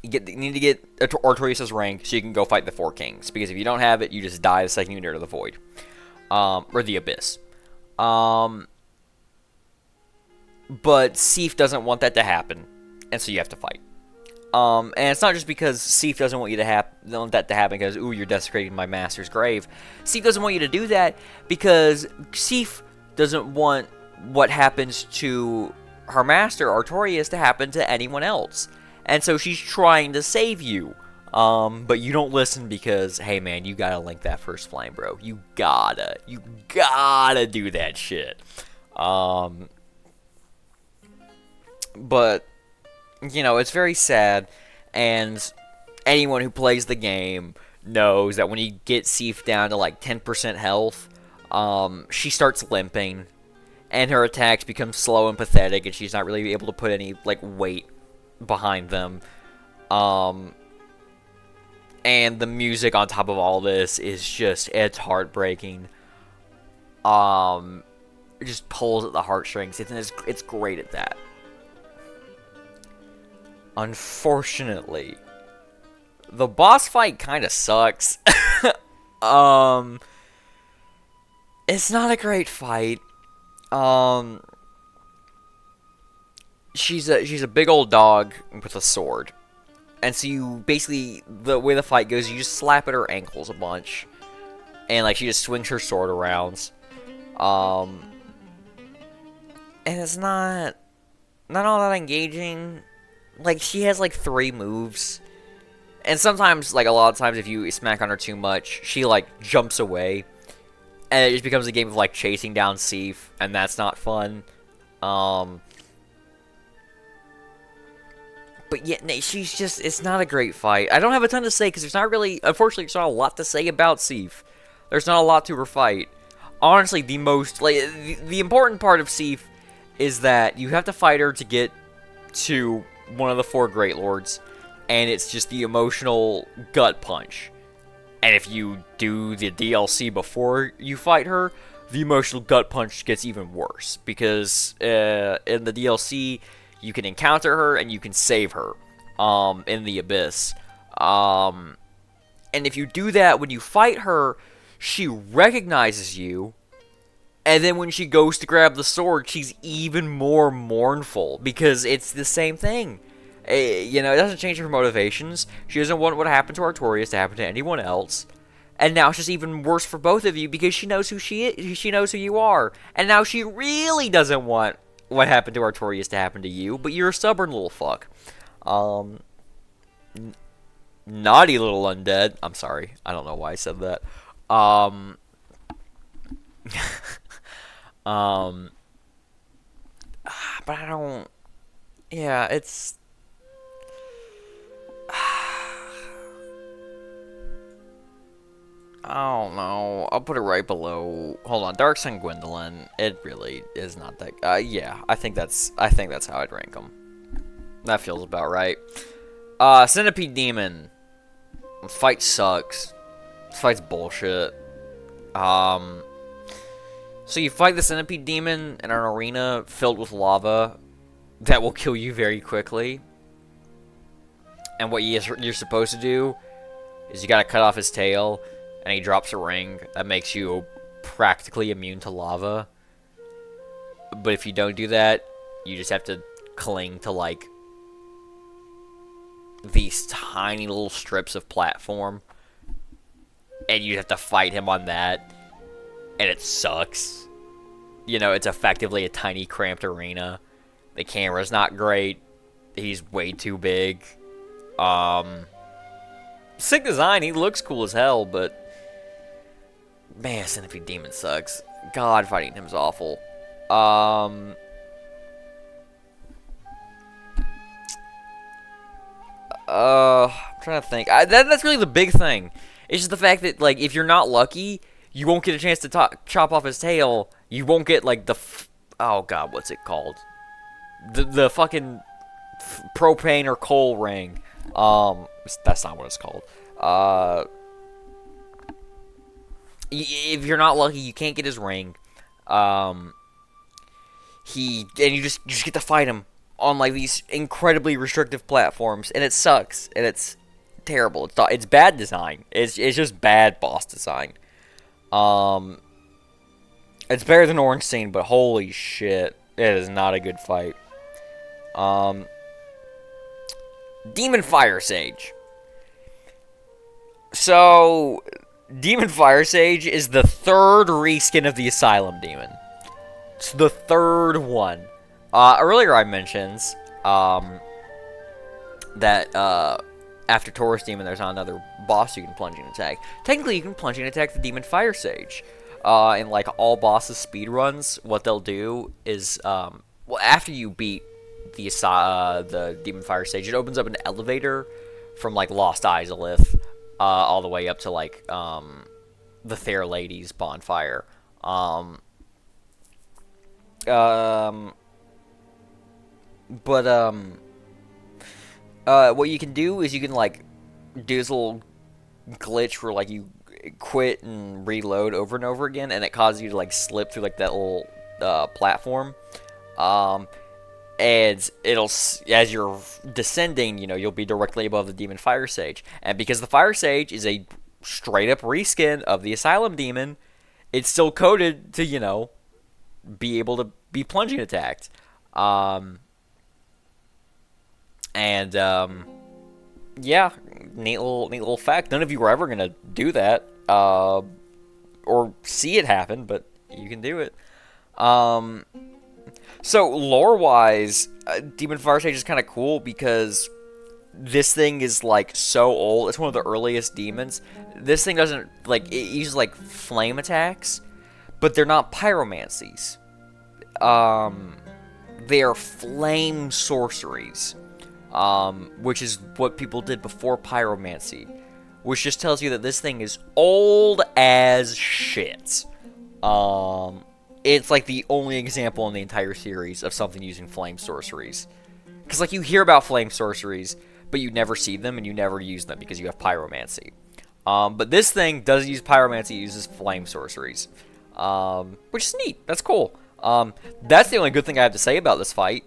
Speaker 1: You need to get Artorias' ring so you can go fight the Four Kings. Because if you don't have it, you just die the second you enter the Void. Or the Abyss. But Seath doesn't want that to happen. And so you have to fight. And it's not just because Seath doesn't want you to want that to happen because, ooh, you're desecrating my master's grave. Seath doesn't want you to do that because Seath doesn't want what happens to her master, Artorias, to happen to anyone else. And so she's trying to save you. But you don't listen because, hey man, you gotta link that first flame, bro. You gotta do that shit. But, it's very sad, and anyone who plays the game knows that when you get Seath down to like 10% health, she starts limping, and her attacks become slow and pathetic, and she's not really able to put any like weight behind them. And the music on top of all this is just, it's heartbreaking. It just pulls at the heartstrings. It's great at that. Unfortunately, the boss fight kind of sucks. It's not a great fight. She's a big old dog with a sword. And so you basically, the way the fight goes, you just slap at her ankles a bunch. And like she just swings her sword around. And it's not all that engaging. Like, she has like 3 moves. And sometimes, like a lot of times, if you smack on her too much, she like jumps away. And it just becomes a game of like chasing down Seath, and that's not fun. But yeah, she's just, it's not a great fight. I don't have a ton to say, because there's not really, unfortunately, there's not a lot to say about Seath. There's not a lot to her fight. Honestly, the most, like, the important part of Seath is that you have to fight her to get to one of the 4 Great Lords, and it's just the emotional gut punch. And if you do the DLC before you fight her, the emotional gut punch gets even worse, because in the DLC, you can encounter her and you can save her in the Abyss. And if you do that, when you fight her, she recognizes you. And then when she goes to grab the sword, she's even more mournful, because it's the same thing. It doesn't change her motivations. She doesn't want what happened to Artorias to happen to anyone else. And now it's just even worse for both of you, because she knows who she is. She knows who you are. And now she really doesn't want what happened to Artorias to happen to you, but you're a stubborn little fuck. Naughty little undead. I'm sorry. I don't know why I said that. But I don't... Yeah, it's... I don't know. I'll put it right below. Hold on, Dark Sun Gwendolyn. It really is not that. Yeah, I think that's how I'd rank them. That feels about right. Centipede Demon. Fight sucks. This fight's bullshit. So you fight the Centipede Demon in an arena filled with lava that will kill you very quickly. And what you're supposed to do is you gotta cut off his tail, and he drops a ring that makes you practically immune to lava. But if you don't do that, you just have to cling to, like, these tiny little strips of platform. And you have to fight him on that. And it sucks. You know, it's effectively a tiny, cramped arena. The camera's not great. He's way too big. Sick design. He looks cool as hell, but... Man, Centipede Demon sucks. God, fighting him is awful. I'm trying to think. That's really the big thing. It's just the fact that, like, if you're not lucky, you won't get a chance to chop off his tail. You won't get, like, oh, God, what's it called? The fucking propane or coal ring. That's not what it's called. If you're not lucky, you can't get his ring. And you just get to fight him on, like, these incredibly restrictive platforms, and it sucks, and it's terrible. It's bad design. It's just bad boss design. It's better than Orange Scene, but holy shit, it is not a good fight. Demon Fire Sage. So, Demon Fire Sage is the third reskin of the Asylum Demon. It's the third one. Earlier I mentioned that after Taurus Demon, there's not another boss you can plunge and attack. Technically, you can plunge and attack the Demon Fire Sage. In like all bosses speedruns, what they'll do is, well, after you beat the Demon Fire Sage, it opens up an elevator from like Lost Izalith all the way up to like the Fair Lady's bonfire. What you can do is you can like do this little glitch where like you quit and reload over and over again, and it causes you to like slip through like that little platform. And it'll, as you're descending, you know, you'll be directly above the Demon Fire Sage. And because the Fire Sage is a straight up reskin of the Asylum Demon, it's still coded to, you know, be able to be plunging attacked. Yeah, neat little fact. None of you were ever gonna do that, or see it happen, but you can do it. So lore-wise, Demon Fire Sage is kind of cool because this thing is like so old. It's one of the earliest demons. This thing doesn't like, it uses like flame attacks, but they're not pyromancies. They are flame sorceries, which is what people did before pyromancy, which just tells you that this thing is old as shit. It's like the only example in the entire series of something using flame sorceries. Because like you hear about flame sorceries, but you never see them and you never use them because you have pyromancy. But this thing doesn't use pyromancy, it uses flame sorceries. Which is neat. That's cool. That's the only good thing I have to say about this fight.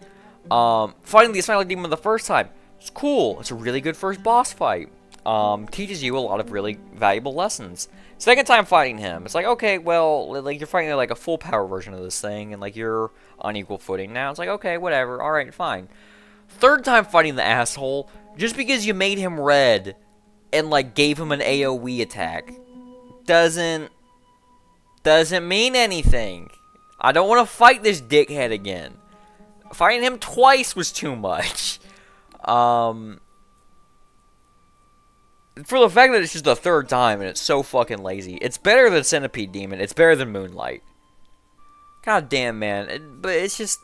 Speaker 1: Fighting the Asylum Demon the first time, it's cool. It's a really good first boss fight. Teaches you a lot of really valuable lessons. Second time fighting him, it's like, okay, well, like, you're fighting, like, a full power version of this thing, and, like, you're on equal footing now. It's like, okay, whatever, alright, fine. Third time fighting the asshole, just because you made him red and, like, gave him an AoE attack doesn't mean anything. I don't want to fight this dickhead again. Fighting him twice was too much. For the fact that it's just the third time and it's so fucking lazy, it's better than Centipede Demon. It's better than Moonlight. God damn, man. But it's just...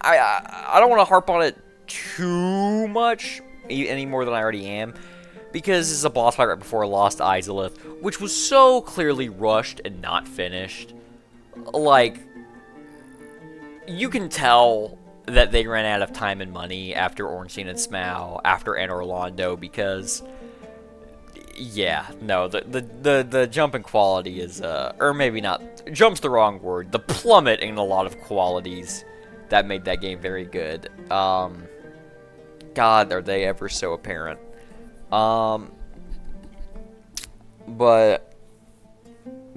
Speaker 1: I don't want to harp on it too much, any more than I already am, because this is a boss fight right before Lost Izalith, which was so clearly rushed and not finished. Like, you can tell that they ran out of time and money after Ornstein and Smough, after Anor Londo, because, yeah, no, the jump in quality is, or maybe not, jump's the wrong word, the plummet in a lot of qualities that made that game very good. God, are they ever so apparent. But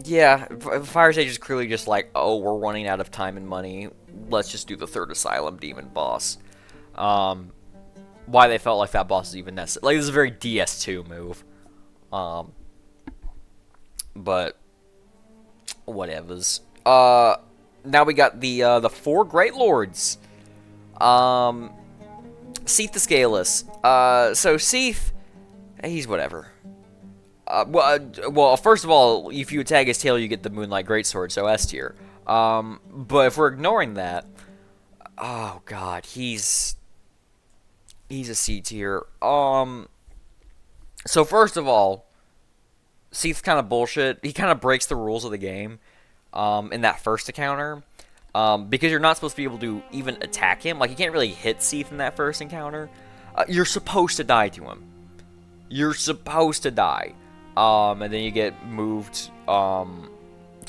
Speaker 1: yeah, Fire Sage is clearly just like, oh, we're running out of time and money. Let's just do the third Asylum Demon boss. Why they felt like that boss is even necessary. Like, this is a very DS2 move. But whatevers. Now we got the four Great Lords. Seath the Scaleless. So Seath, he's whatever. Well, first of all, if you attack his tail, you get the Moonlight Greatsword, so S tier. But if we're ignoring that, oh god, he's a C tier. So first of all, Seath's kind of bullshit. He kind of breaks the rules of the game, in that first encounter. Because you're not supposed to be able to even attack him. Like, you can't really hit Seath in that first encounter. You're supposed to die to him. You're supposed to die. And then you get moved, to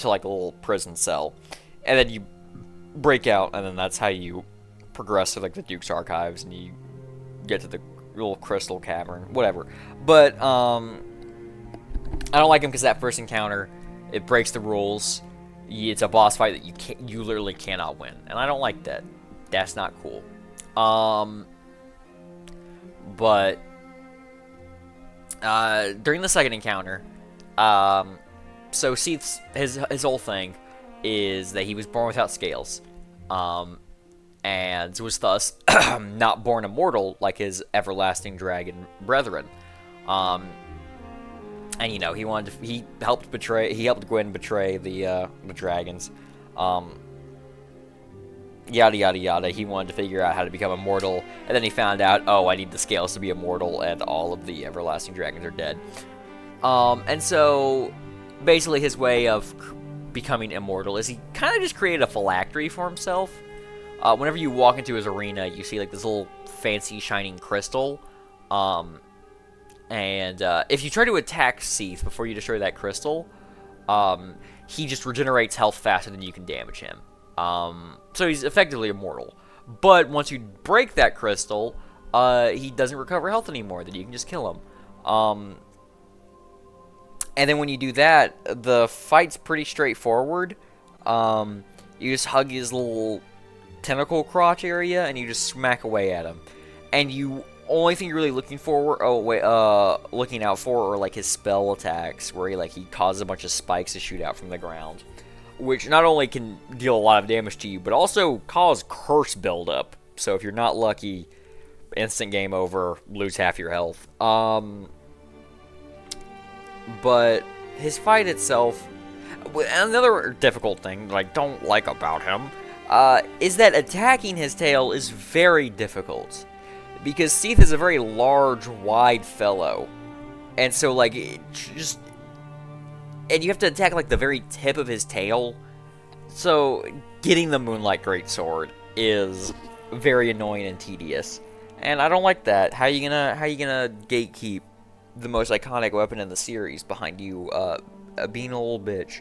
Speaker 1: like a little prison cell. And then you break out, and then that's how you progress to like the Duke's Archives, and you get to the little crystal cavern, whatever. But, I don't like him because that first encounter, it breaks the rules. It's a boss fight that you literally cannot win, and I don't like that. That's not cool. But during the second encounter, so Seath's his whole thing is that he was born without scales, and was thus not born immortal like his everlasting dragon brethren. And he helped Gwyn betray the dragons. Yada yada yada. He wanted to figure out how to become immortal, and then he found out, oh, I need the scales to be immortal, and all of the everlasting dragons are dead. And so basically his way of becoming immortal is he kind of just created a phylactery for himself. Whenever you walk into his arena, you see like this little fancy shining crystal. And if you try to attack Seath before you destroy that crystal, he just regenerates health faster than you can damage him. So he's effectively immortal. But once you break that crystal, he doesn't recover health anymore, then you can just kill him. And then when you do that, the fight's pretty straightforward. You just hug his little tentacle crotch area, and you just smack away at him. And you only thing you're really looking out for are like his spell attacks, where he causes a bunch of spikes to shoot out from the ground, which not only can deal a lot of damage to you, but also cause curse buildup. So if you're not lucky, instant game over, lose half your health. But his fight itself, another difficult thing that I don't like about him, is that attacking his tail is very difficult. Because Seath is a very large, wide fellow. And so, and you have to attack, the very tip of his tail. So, getting the Moonlight Greatsword is very annoying and tedious. And I don't like that. How you gonna gatekeep the most iconic weapon in the series behind you, being a little bitch?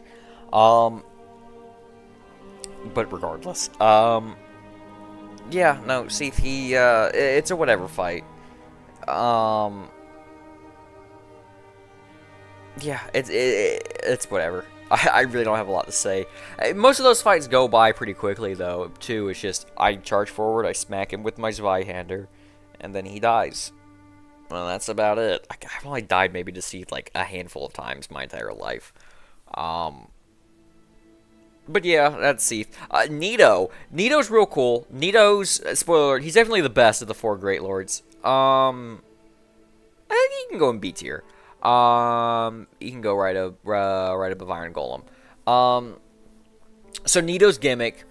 Speaker 1: But regardless, yeah, no, Seath, it's a whatever fight. Yeah, it's whatever. I really don't have a lot to say. Most of those fights go by pretty quickly, though, too. It's just, I charge forward, I smack him with my Zweihander, and then he dies. Well, that's about it. I've only died maybe to Seath, a handful of times my entire life. But yeah, that's Seath. Nito. Nito's real cool. Nito's, spoiler alert, he's definitely the best of the four Great Lords. I think he can go in B tier. He can go right above Iron Golem. So Nito's gimmick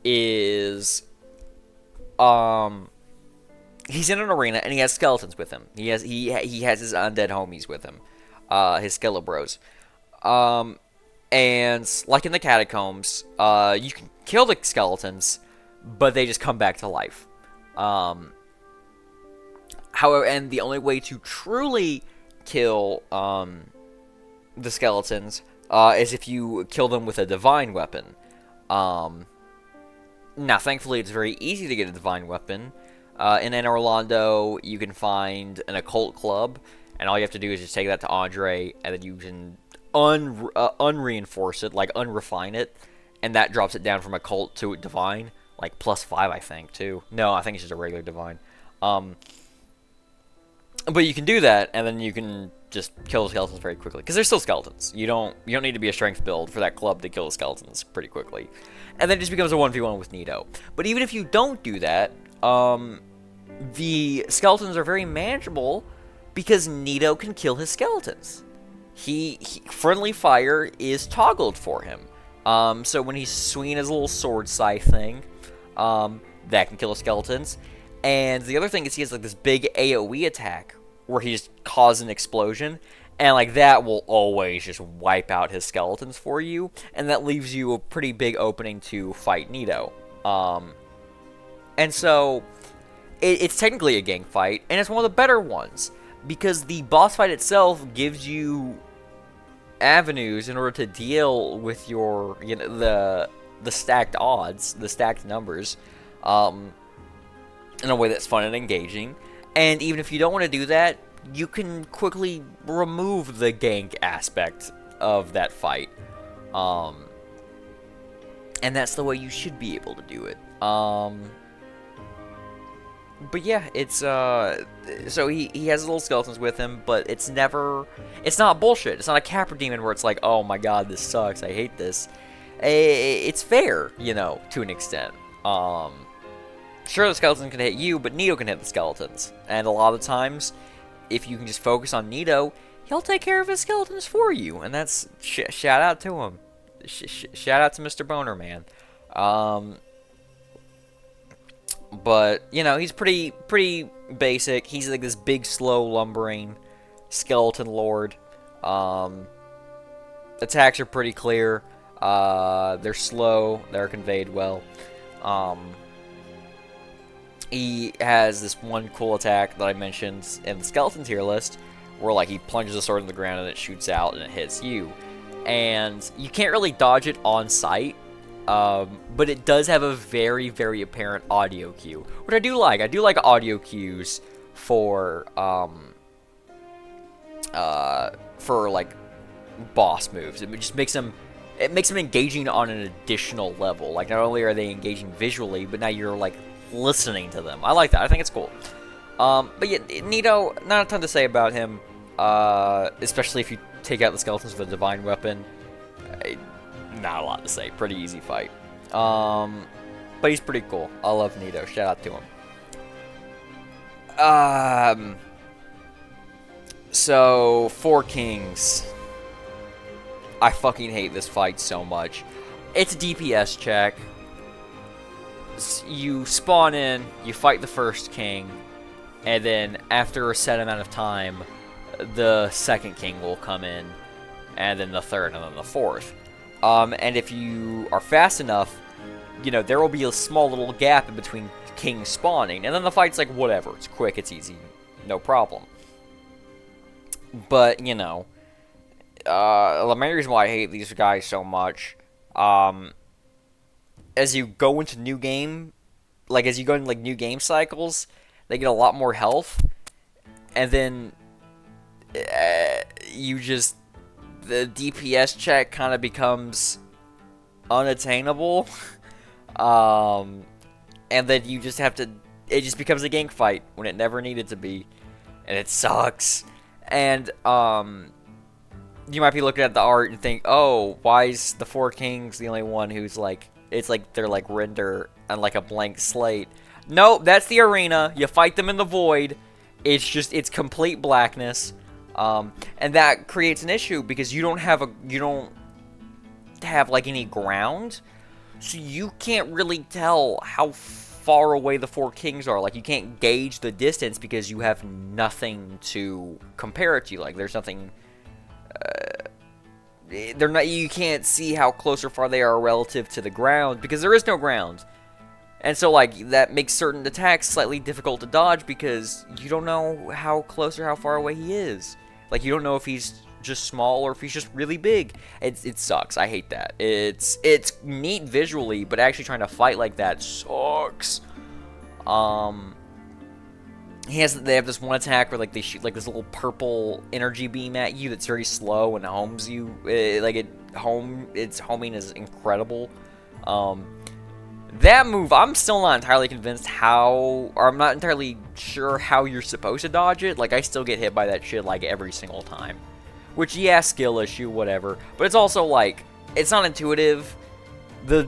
Speaker 1: is, he's in an arena and he has skeletons with him. He has his undead homies with him, his Skelebros. And like in the catacombs, you can kill the skeletons, but they just come back to life. However, and the only way to truly kill the skeletons is if you kill them with a divine weapon. Now, thankfully, it's very easy to get a divine weapon. In Orlando, you can find an occult club, and all you have to do is just take that to Andre, and then you can unreinforce it, like unrefine it, and that drops it down from occult to divine, like +5, I think, too. No, I think it's just a regular divine. But you can do that, and then you can just kill the skeletons very quickly, because they're still skeletons. You don't need to be a strength build for that club to kill the skeletons pretty quickly, and then it just becomes a 1v1 with Nito. But even if you don't do that, the skeletons are very manageable because Nito can kill his skeletons. He friendly fire is toggled for him. So when he's swinging his little sword scythe thing, that can kill the skeletons. And the other thing is he has like this big AoE attack where he just causes an explosion, and like that will always just wipe out his skeletons for you, and that leaves you a pretty big opening to fight Nito. And so it's technically a gang fight, and it's one of the better ones because the boss fight itself gives you avenues in order to deal with your the stacked odds, the stacked numbers, in a way that's fun and engaging. And even if you don't want to do that, you can quickly remove the gank aspect of that fight. And that's the way you should be able to do it. But yeah, it's so he has little skeletons with him, but it's not bullshit. It's not a Capra Demon where it's like, oh my god, this sucks, I hate this. It's fair, to an extent. Sure, the skeleton can hit you, but Nito can hit the skeletons. And a lot of times, if you can just focus on Nito, he'll take care of his skeletons for you. And that's shout out to him. Shout out to Mr. Boner, man. But he's pretty basic. He's like this big, slow, lumbering skeleton lord. Attacks are pretty clear. They're slow. They're conveyed well. He has this one cool attack that I mentioned in the skeleton tier list, where like he plunges a sword in the ground and it shoots out and it hits you, and you can't really dodge it on sight. But it does have a very, very apparent audio cue, which I do like. I do like audio cues for like boss moves. It just makes them engaging on an additional level. Like not only are they engaging visually, but now you're like listening to them. I like that. I think it's cool. But yeah, Nito, not a ton to say about him, especially if you take out the skeletons with a divine weapon. Not a lot to say. Pretty easy fight. But he's pretty cool. I love Nito. Shout out to him. So, Four Kings. I fucking hate this fight so much. It's a DPS check. You spawn in, you fight the first king, and then after a set amount of time, the second king will come in, and then the third, and then the fourth. And if you are fast enough, there will be a small little gap in between kings spawning, and then the fight's like, whatever, it's quick, it's easy, no problem. But, the main reason why I hate these guys so much, as you go into new game cycles, they get a lot more health, and then the DPS check kind of becomes unattainable, and then you just have to. It just becomes a gank fight when it never needed to be, and it sucks. And you might be looking at the art and think, oh, why is the Four Kings the only one who's like? It's like they're like render on like a blank slate. Nope, that's the arena. You fight them in the void. It's complete blackness. And that creates an issue because you don't have like any ground. So you can't really tell how far away the Four Kings are. Like you can't gauge the distance because you have nothing to compare it to. Like there's nothing you can't see how close or far they are relative to the ground because there is no ground. And so like that makes certain attacks slightly difficult to dodge because you don't know how close or how far away he is. Like you don't know if he's just small or if he's just really big. It sucks. I hate that. It's neat visually, but actually trying to fight like that sucks. They have this one attack where like they shoot like this little purple energy beam at you that's very slow and homes you. Its homing is incredible. That move, I'm still not entirely convinced how, or I'm not entirely sure how you're supposed to dodge it. Like, I still get hit by that shit, like, every single time. Which, yeah, skill issue, whatever. But it's also, like, it's not intuitive. The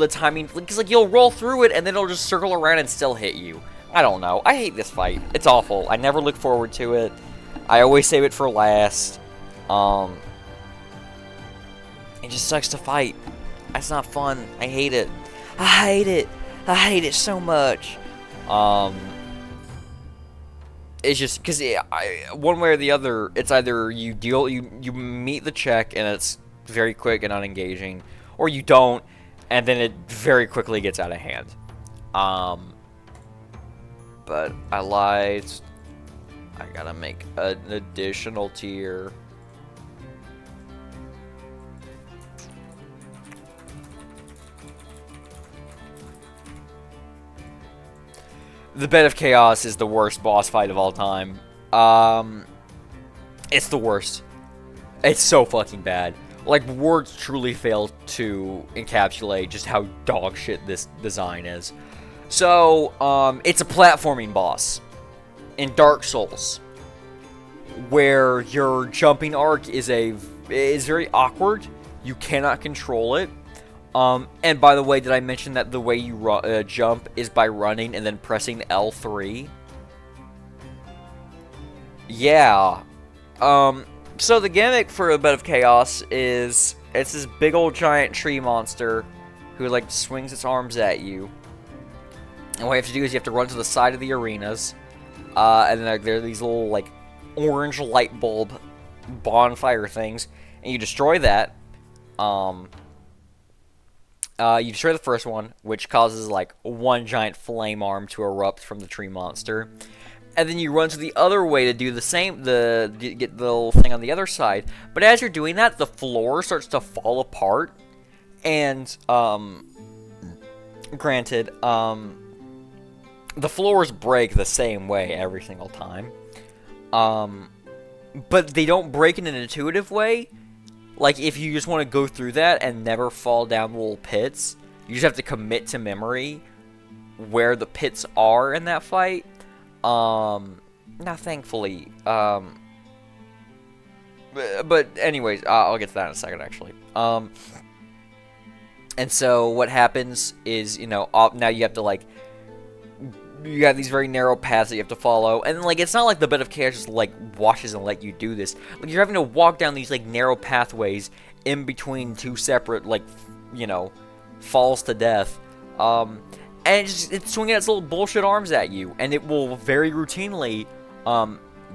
Speaker 1: timing, because, like, you'll roll through it, and then it'll just circle around and still hit you. I don't know. I hate this fight. It's awful. I never look forward to it. I always save it for last. It just sucks to fight. It's not fun. I hate it. I hate it. I hate it so much. It's just because one way or the other, it's either you meet the check and it's very quick and unengaging, or you don't, and then it very quickly gets out of hand. But I lied. I gotta make an additional tier. The Bed of Chaos is the worst boss fight of all time. It's the worst. It's so fucking bad. Like, words truly fail to encapsulate just how dog shit this design is. So, it's a platforming boss in Dark Souls, where your jumping arc is very awkward. You cannot control it. And by the way, did I mention that the way you jump is by running and then pressing L3? Yeah. So the gimmick for a Bed of Chaos is it's this big old giant tree monster who like swings its arms at you. And what you have to do is you have to run to the side of the arenas, and then there are these little like orange light bulb bonfire things, and you destroy that. You destroy the first one, which causes like one giant flame arm to erupt from the tree monster. And then you run to the other way to do the same, get the little thing on the other side. But as you're doing that, the floor starts to fall apart. And, granted, the floors break the same way every single time. But they don't break in an intuitive way. Like, if you just want to go through that and never fall down little pits, you just have to commit to memory where the pits are in that fight. Now, thankfully, but anyways, I'll get to that in a second, actually. And so what happens is, you know, now you have to, like, you got these very narrow paths that you have to follow, and like it's not like the Bed of Chaos just like washes and let you do this. Like you're having to walk down these like narrow pathways in between two separate like you know falls to death, and it's swinging its little bullshit arms at you, and it will very routinely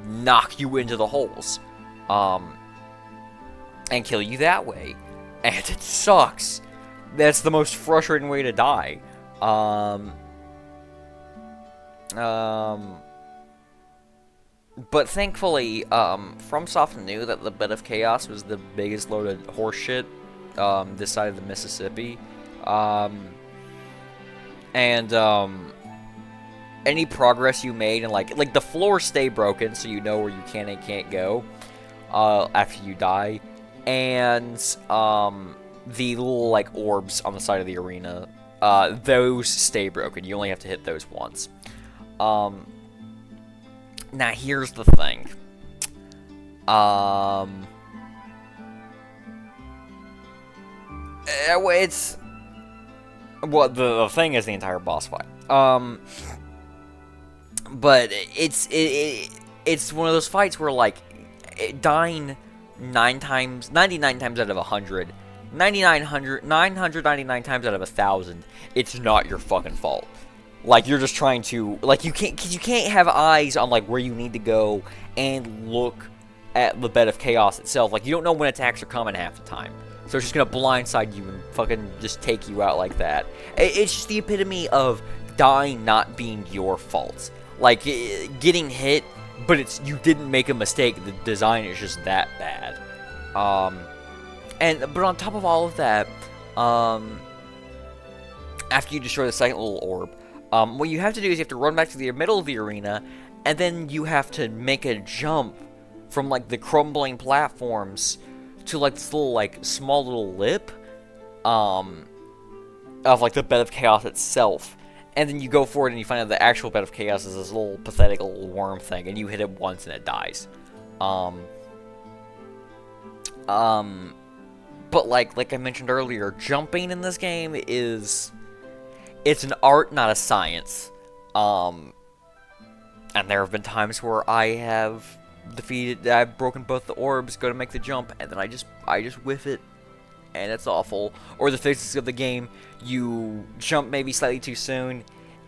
Speaker 1: knock you into the holes, and kill you that way, and it sucks. That's the most frustrating way to die. But thankfully, FromSoft knew that the Bed of Chaos was the biggest load of horseshit, this side of the Mississippi. Any progress you made, and like the floors stay broken, so you know where you can and can't go, after you die. And, the little, like, orbs on the side of the arena, those stay broken. You only have to hit those once. Now here's the thing. It's... Well, the thing is the entire boss fight. But it's one of those fights where, like, dying 99 times out of 100... 999 times out of 1,000, it's not your fucking fault. Like, you're just trying to, like, you can't have eyes on, like, where you need to go and look at the Bed of Chaos itself. Like, you don't know when attacks are coming half the time. So it's just gonna blindside you and fucking just take you out like that. It's just the epitome of dying not being your fault. Like, getting hit, but you didn't make a mistake. The design is just that bad. But on top of all of that, after you destroy the second little orb, what you have to do is you have to run back to the middle of the arena and then you have to make a jump from like the crumbling platforms to like this little like small little lip of like the bed of chaos itself, and then you go forward and you find out the actual bed of chaos is this little pathetic little worm thing, and you hit it once and it dies. But like I mentioned earlier, jumping in this game it's an art, not a science. And there have been times where I've broken both the orbs, go to make the jump, and then I just whiff it, and it's awful. Or the physics of the game, you jump maybe slightly too soon,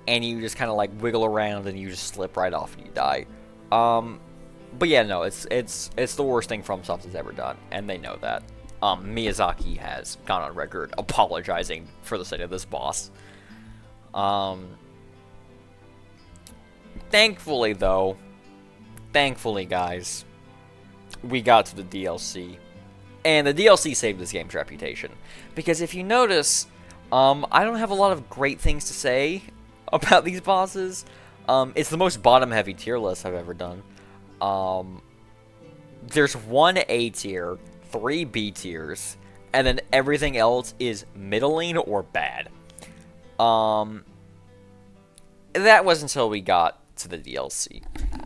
Speaker 1: and you just kind of like wiggle around, and you just slip right off and you die. But yeah, no, it's the worst thing FromSoft has ever done, and they know that. Miyazaki has gone on record apologizing for the state of this boss. Thankfully, guys, we got to the DLC. And the DLC saved this game's reputation. Because if you notice, I don't have a lot of great things to say about these bosses. It's the most bottom-heavy tier list I've ever done. There's 1 A tier, 3 B tiers, and then everything else is middling or bad. That was until we got to the DLC.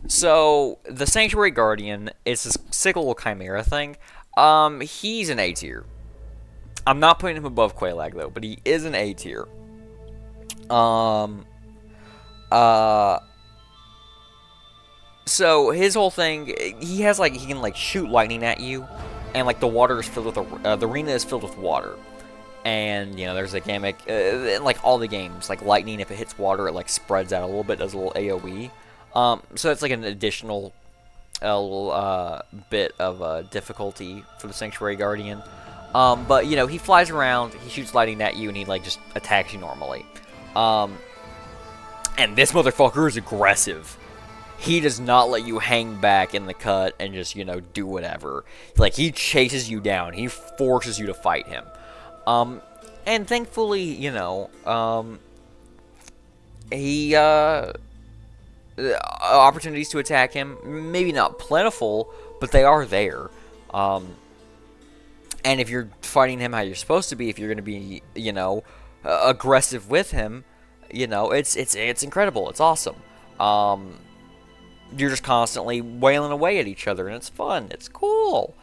Speaker 1: So, the Sanctuary Guardian is this sick little chimera thing. He's an A tier. I'm not putting him above Quelaag, though, but he is an A tier. So, his whole thing, he can, like, shoot lightning at you, and, like, the water is filled with, the arena is filled with water. And, you know, there's a gimmick, in, like, all the games, like, lightning, if it hits water, it, like, spreads out a little bit, does a little AoE. So it's, like, an additional, little, bit of, difficulty for the Sanctuary Guardian. But, you know, he flies around, he shoots lightning at you, and he, like, just attacks you normally. And this motherfucker is aggressive. He does not let you hang back in the cut and just, you know, do whatever. Like, he chases you down. He forces you to fight him. And thankfully, you know, opportunities to attack him, maybe not plentiful, but they are there. And if you're fighting him how you're supposed to be, if you're going to be, you know, aggressive with him, you know, it's incredible. It's awesome. You're just constantly wailing away at each other, and it's fun. It's cool.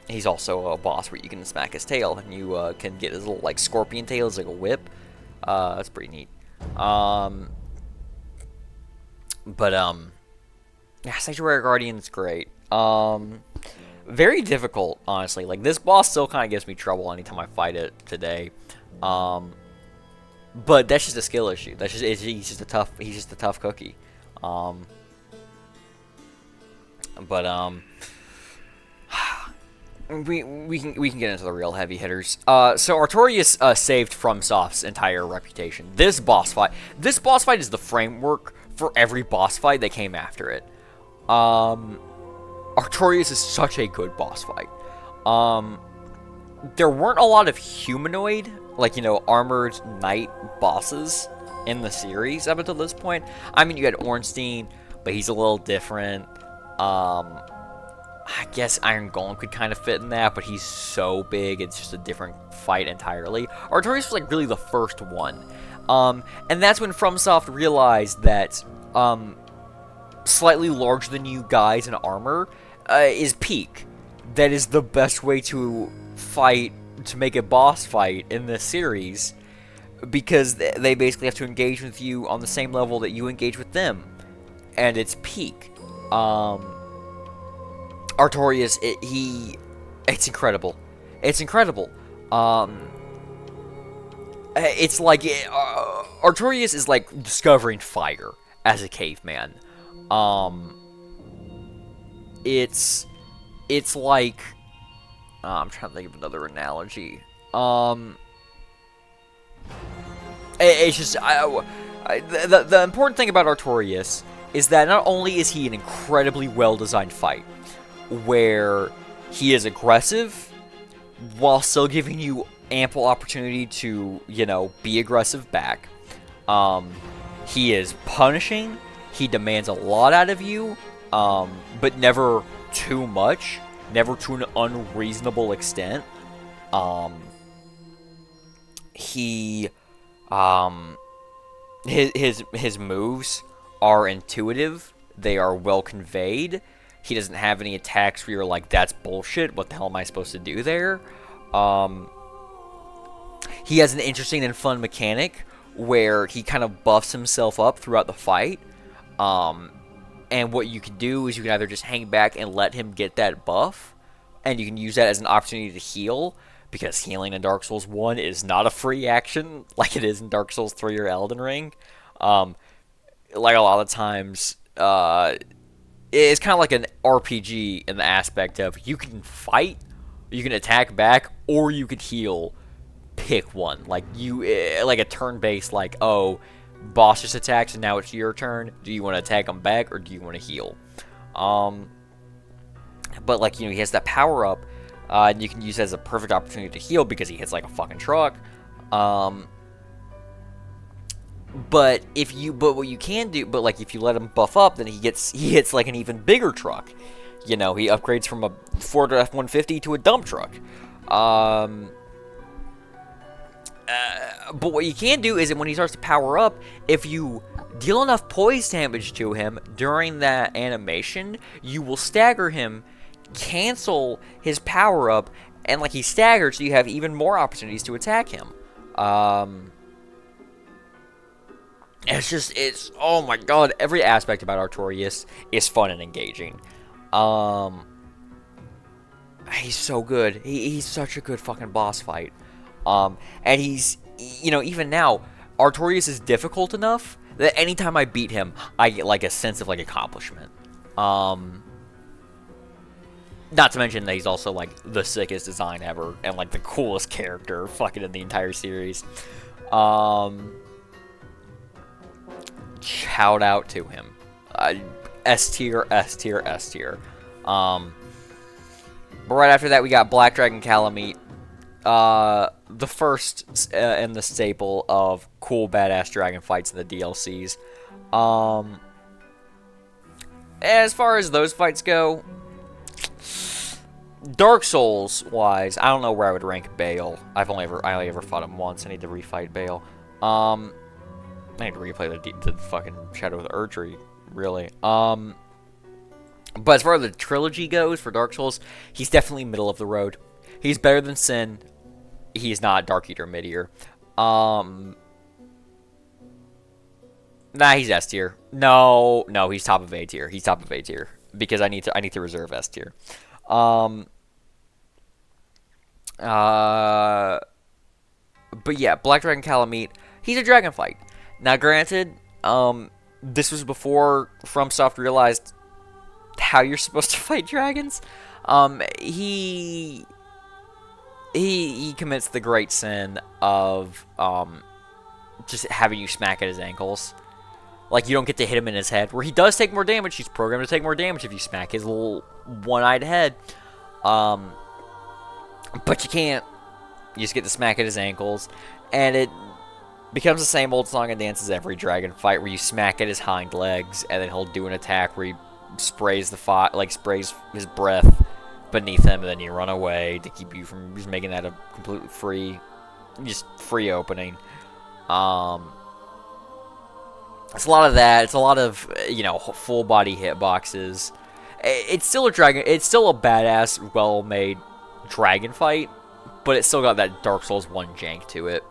Speaker 1: He's also a boss where you can smack his tail, and you can get his little, like, scorpion tail as, like, a whip. That's pretty neat. Yeah, Sanctuary Guardian's great. Very difficult, honestly. Like, this boss still kind of gives me trouble anytime I fight it today. But that's just a skill issue. He's just a tough cookie. We can get into the real heavy hitters. So Artorias saved FromSoft's entire reputation. This boss fight is the framework for every boss fight that came after it. Artorias is such a good boss fight. There weren't a lot of humanoid, like, you know, armored knight bosses in the series up until this point. I mean, you had Ornstein, but he's a little different. I guess Iron Golem could kind of fit in that, but he's so big, it's just a different fight entirely. Artorias was, like, really the first one. And that's when FromSoft realized that, slightly larger than you guys in armor, is peak. That is the best way to fight, to make a boss fight in this series, because they basically have to engage with you on the same level that you engage with them. And it's peak. Artorias, it's incredible. It's incredible. It's like, Artorias is like discovering fire as a caveman. It's like, I'm trying to think of another analogy. It's just, the important thing about Artorias is that not only is he an incredibly well-designed fight, where he is aggressive while still giving you ample opportunity to, you know, be aggressive back. He is punishing, he demands a lot out of you, but never too much, never to an unreasonable extent. He, his moves are intuitive. They are well conveyed. He doesn't have any attacks where you're like, that's bullshit. What the hell am I supposed to do there? He has an interesting and fun mechanic where he kind of buffs himself up throughout the fight. And what you can do is you can either just hang back and let him get that buff, and you can use that as an opportunity to heal, because healing in Dark Souls 1 is not a free action like it is in Dark Souls 3 or Elden Ring. Like a lot of times, it's kind of like an RPG in the aspect of you can fight, you can attack back, or you can heal. Pick one. Like like a turn-based, like, oh, boss just attacks and now it's your turn. Do you want to attack him back or do you want to heal? But like, he has that power up, and you can use it as a perfect opportunity to heal because he hits like a fucking truck. But what you can do, but like if you let him buff up, then he hits like an even bigger truck. He upgrades from a Ford F-150 to a dump truck. But what you can do is that when he starts to power up, if you deal enough poise damage to him during that animation, you will stagger him, cancel his power up, and like he's staggered, so you have even more opportunities to attack him. It's oh my god, every aspect about Artorias is fun and engaging. He's so good. He's such a good fucking boss fight. And he's, even now, Artorias is difficult enough that anytime I beat him, I get like a sense of like accomplishment. Not to mention that he's also like the sickest design ever and like the coolest character fucking in the entire series. Shout out to him. S tier, S tier, S tier. But right after that, we got Black Dragon Kalameet. The first and the staple of cool badass dragon fights in the DLCs. As far as those fights go, Dark Souls wise, I don't know where I would rank Bale. I only ever fought him once. I need to refight Bale. I need to replay the fucking Shadow of the Erdtree, really. But as far as the trilogy goes for Dark Souls, he's definitely middle of the road. He's better than Sin. He's not Dark Eater mid-tier. Nah, he's S tier. No, he's top of A tier. He's top of A tier because I need to reserve S tier. But yeah, Black Dragon Kalameet, he's a dragon fight. Now, granted, this was before FromSoft realized how you're supposed to fight dragons. He commits the great sin of just having you smack at his ankles. Like, you don't get to hit him in his head, where he does take more damage. He's programmed to take more damage if you smack his little one-eyed head. But you can't. You just get to smack at his ankles, and it becomes the same old song and dance as every dragon fight, where you smack at his hind legs, and then he'll do an attack where he sprays sprays his breath beneath him, and then you run away to keep you from just making that a completely free opening. It's a lot of that. It's a lot of full body hitboxes. It's still a dragon. It's still a badass, well-made dragon fight, but it's still got that Dark Souls 1 jank to it.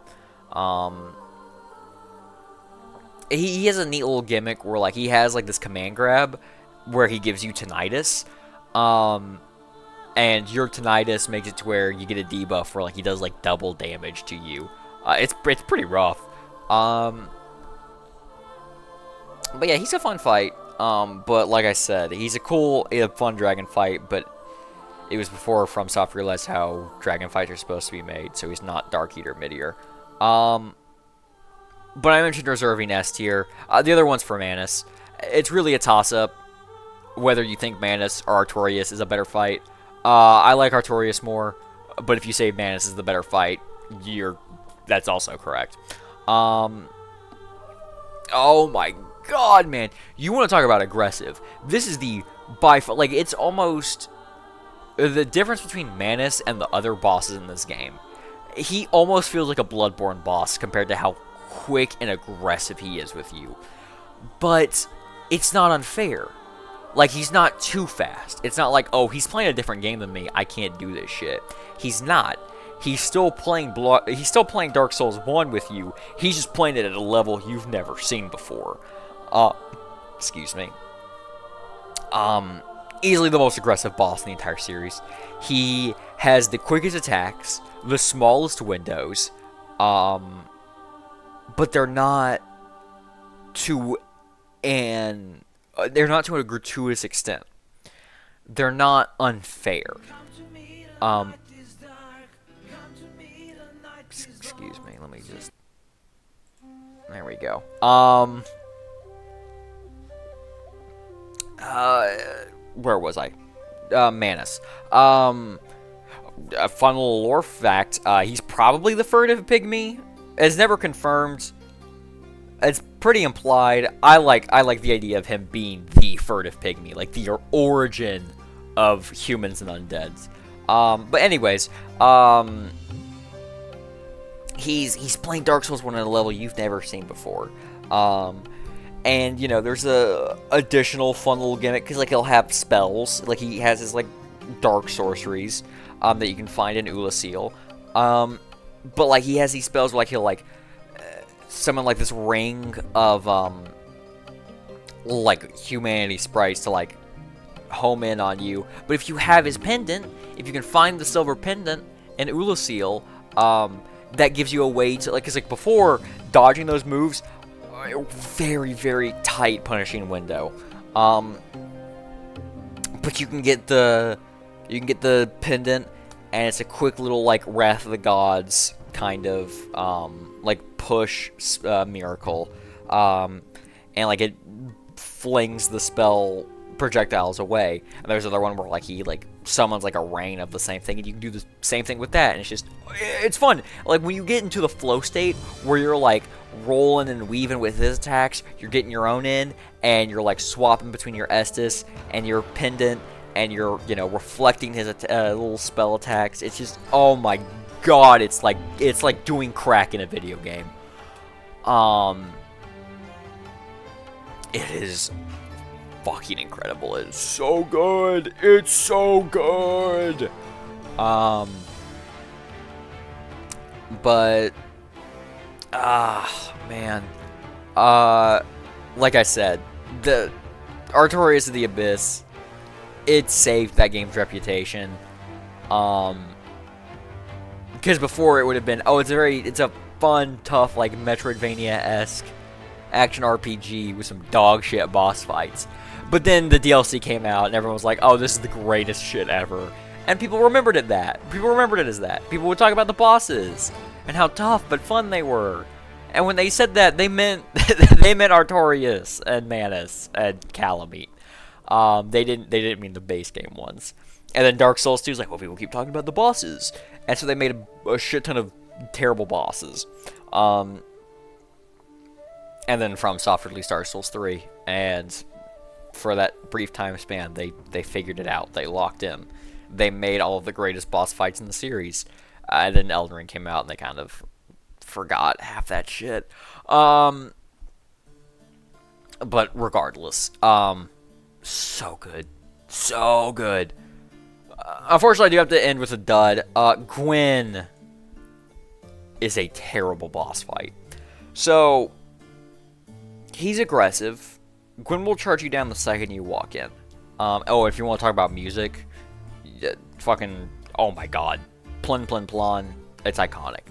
Speaker 1: He has a neat little gimmick where like he has like this command grab where he gives you tinnitus. And your tinnitus makes it to where you get a debuff where like he does like double damage to you. It's pretty rough. But yeah, he's a fun fight. But like I said, he's a fun dragon fight. But it was before FromSoft realized how dragon fights are supposed to be made, so he's not Dark Eater mid-tier. But I mentioned reserving S tier. The other one's for Manus. It's really a toss-up whether you think Manus or Artorias is a better fight. I like Artorias more, but if you say Manus is the better fight, that's also correct. Oh my God, man. You want to talk about aggressive. This is the, by far, like, it's almost, the difference between Manus and the other bosses in this game. He almost feels like a Bloodborne boss compared to how quick and aggressive he is with you. But it's not unfair. Like, he's not too fast. It's not like, oh, he's playing a different game than me, I can't do this shit. He's not. He's still playing Dark Souls 1 with you. He's just playing it at a level you've never seen before. Excuse me. Easily the most aggressive boss in the entire series. He has the quickest attacks, the smallest windows, but they're not to a gratuitous extent. They're not unfair. Excuse me, let me just... There we go. Where was I? Manus. A fun little lore fact, he's probably the furtive pygmy. It's never confirmed. It's pretty implied. I like the idea of him being the furtive pygmy, like the origin of humans and undeads. But anyways, he's playing Dark Souls 1 at a level you've never seen before. And, you know, there's a additional fun little gimmick, because, like, he'll have spells. Like, he has his, like, dark sorceries, that you can find in Ulasil. But, like, he has these spells where, like, he'll, like, summon, like, this ring of, like, humanity sprites to, like, home in on you. But if you have his pendant, if you can find the silver pendant in Ulasil, that gives you a way to, like, because, like, before, dodging those moves, very, very tight punishing window. But you can get the pendant, and it's a quick little, like, Wrath of the Gods kind of like push miracle, and like it flings the spell projectiles away. And there's another one where like he like summons like a rain of the same thing, and you can do the same thing with that, and it's fun. Like when you get into the flow state where you're like rolling and weaving with his attacks, you're getting your own in, and you're like swapping between your Estus and your pendant, and you're, you know, reflecting his little spell attacks. It's just, oh my god, it's like doing crack in a video game. It is fucking incredible. It's so good. It's so good. But man. Like I said, the Artorias of the Abyss, it saved that game's reputation. Because before it would have been, oh, it's a fun, tough, like Metroidvania-esque action RPG with some dog shit boss fights. But then the DLC came out, and everyone was like, oh, this is the greatest shit ever. And people remembered it that. People remembered it as that. People would talk about the bosses and how tough but fun they were. And when they said that, they meant Artorias and Manus and Calamite. They didn't mean the base game ones. And then Dark Souls 2 is like, well, people keep talking about the bosses, and so they made a shit ton of terrible bosses. And then FromSoft released Dark Souls 3, and for that brief time span, they figured it out. They locked in. They made all of the greatest boss fights in the series. And then Elden Ring came out, and they kind of forgot half that shit. But regardless, so good. So good. Unfortunately, I do have to end with a dud. Gwyn is a terrible boss fight. So, he's aggressive. Gwyn will charge you down the second you walk in. Oh, if you want to talk about music, fucking, oh my god. Plin Plin Plon. It's iconic.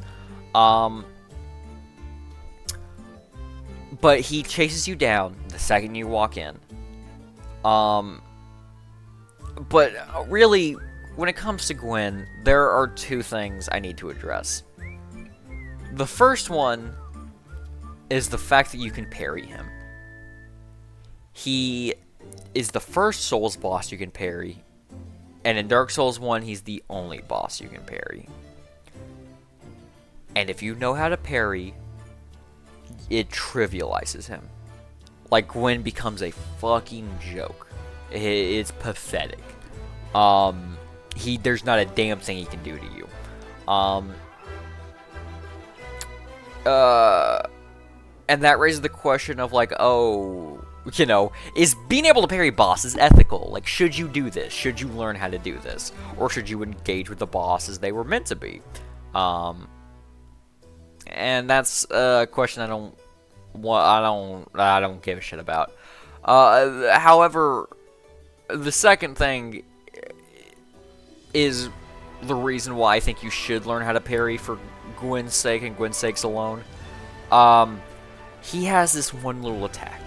Speaker 1: But he chases you down the second you walk in. But really, when it comes to Gwyn, there are two things I need to address. The first one is the fact that you can parry him. He is the first Souls boss you can parry, and in Dark Souls 1, he's the only boss you can parry. And if you know how to parry, it trivializes him. Like, Gwyn becomes a fucking joke. It's pathetic. There's not a damn thing he can do to you. And that raises the question of, like, oh, you know, is being able to parry bosses ethical? Like, should you do this? Should you learn how to do this? Or should you engage with the boss as they were meant to be? And that's a question I don't give a shit about. However, the second thing is the reason why I think you should learn how to parry for Gwyn's sake and Gwyn's sakes alone. He has this one little attack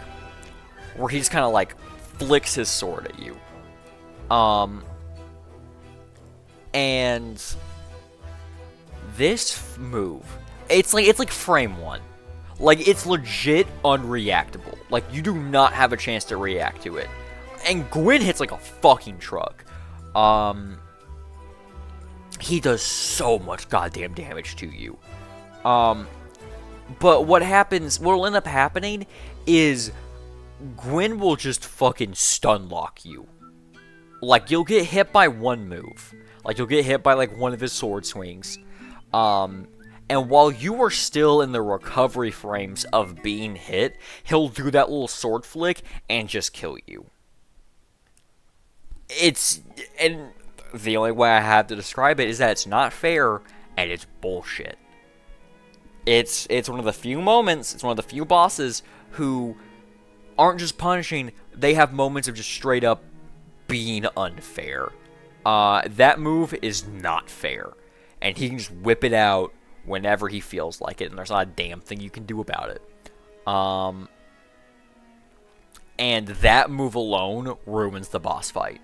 Speaker 1: where he just kind of like flicks his sword at you. And this move, it's like frame one. Like, it's legit unreactable. Like, you do not have a chance to react to it. And Gwyn hits like a fucking truck. He does so much goddamn damage to you. But what'll end up happening is Gwyn will just fucking stun lock you. Like, you'll get hit by one move. Like, you'll get hit by, like, one of his sword swings. And while you are still in the recovery frames of being hit, he'll do that little sword flick and just kill you. And the only way I have to describe it is that it's not fair, and it's bullshit. It's one of the few moments, it's one of the few bosses who aren't just punishing, they have moments of just straight up being unfair. That move is not fair, and he can just whip it out whenever he feels like it, and there's not a damn thing you can do about it. And that move alone ruins the boss fight.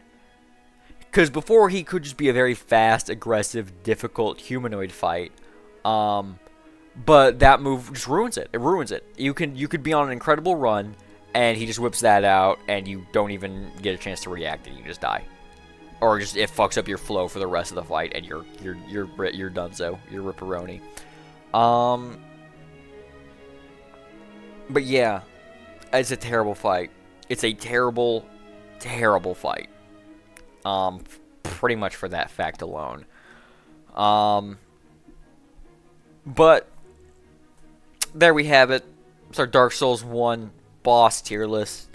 Speaker 1: Because before, he could just be a very fast, aggressive, difficult humanoid fight. But that move just ruins it. It ruins it. You could be on an incredible run, and he just whips that out, and you don't even get a chance to react, and you just die. Or just it fucks up your flow for the rest of the fight, and you're donezo. You're ripperoni. But yeah, it's a terrible fight. It's a terrible, terrible fight. Pretty much for that fact alone. But there we have it. It's our Dark Souls 1 boss tier list.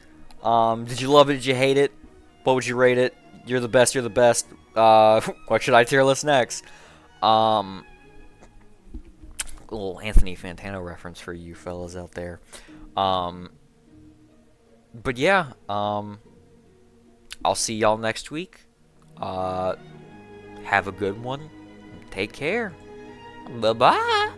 Speaker 1: Did you love it? Did you hate it? What would you rate it? You're the best. You're the best. What should I tier list next? Little Anthony Fantano reference for you fellas out there. But yeah. I'll see y'all next week. Have a good one. Take care. Bye-bye.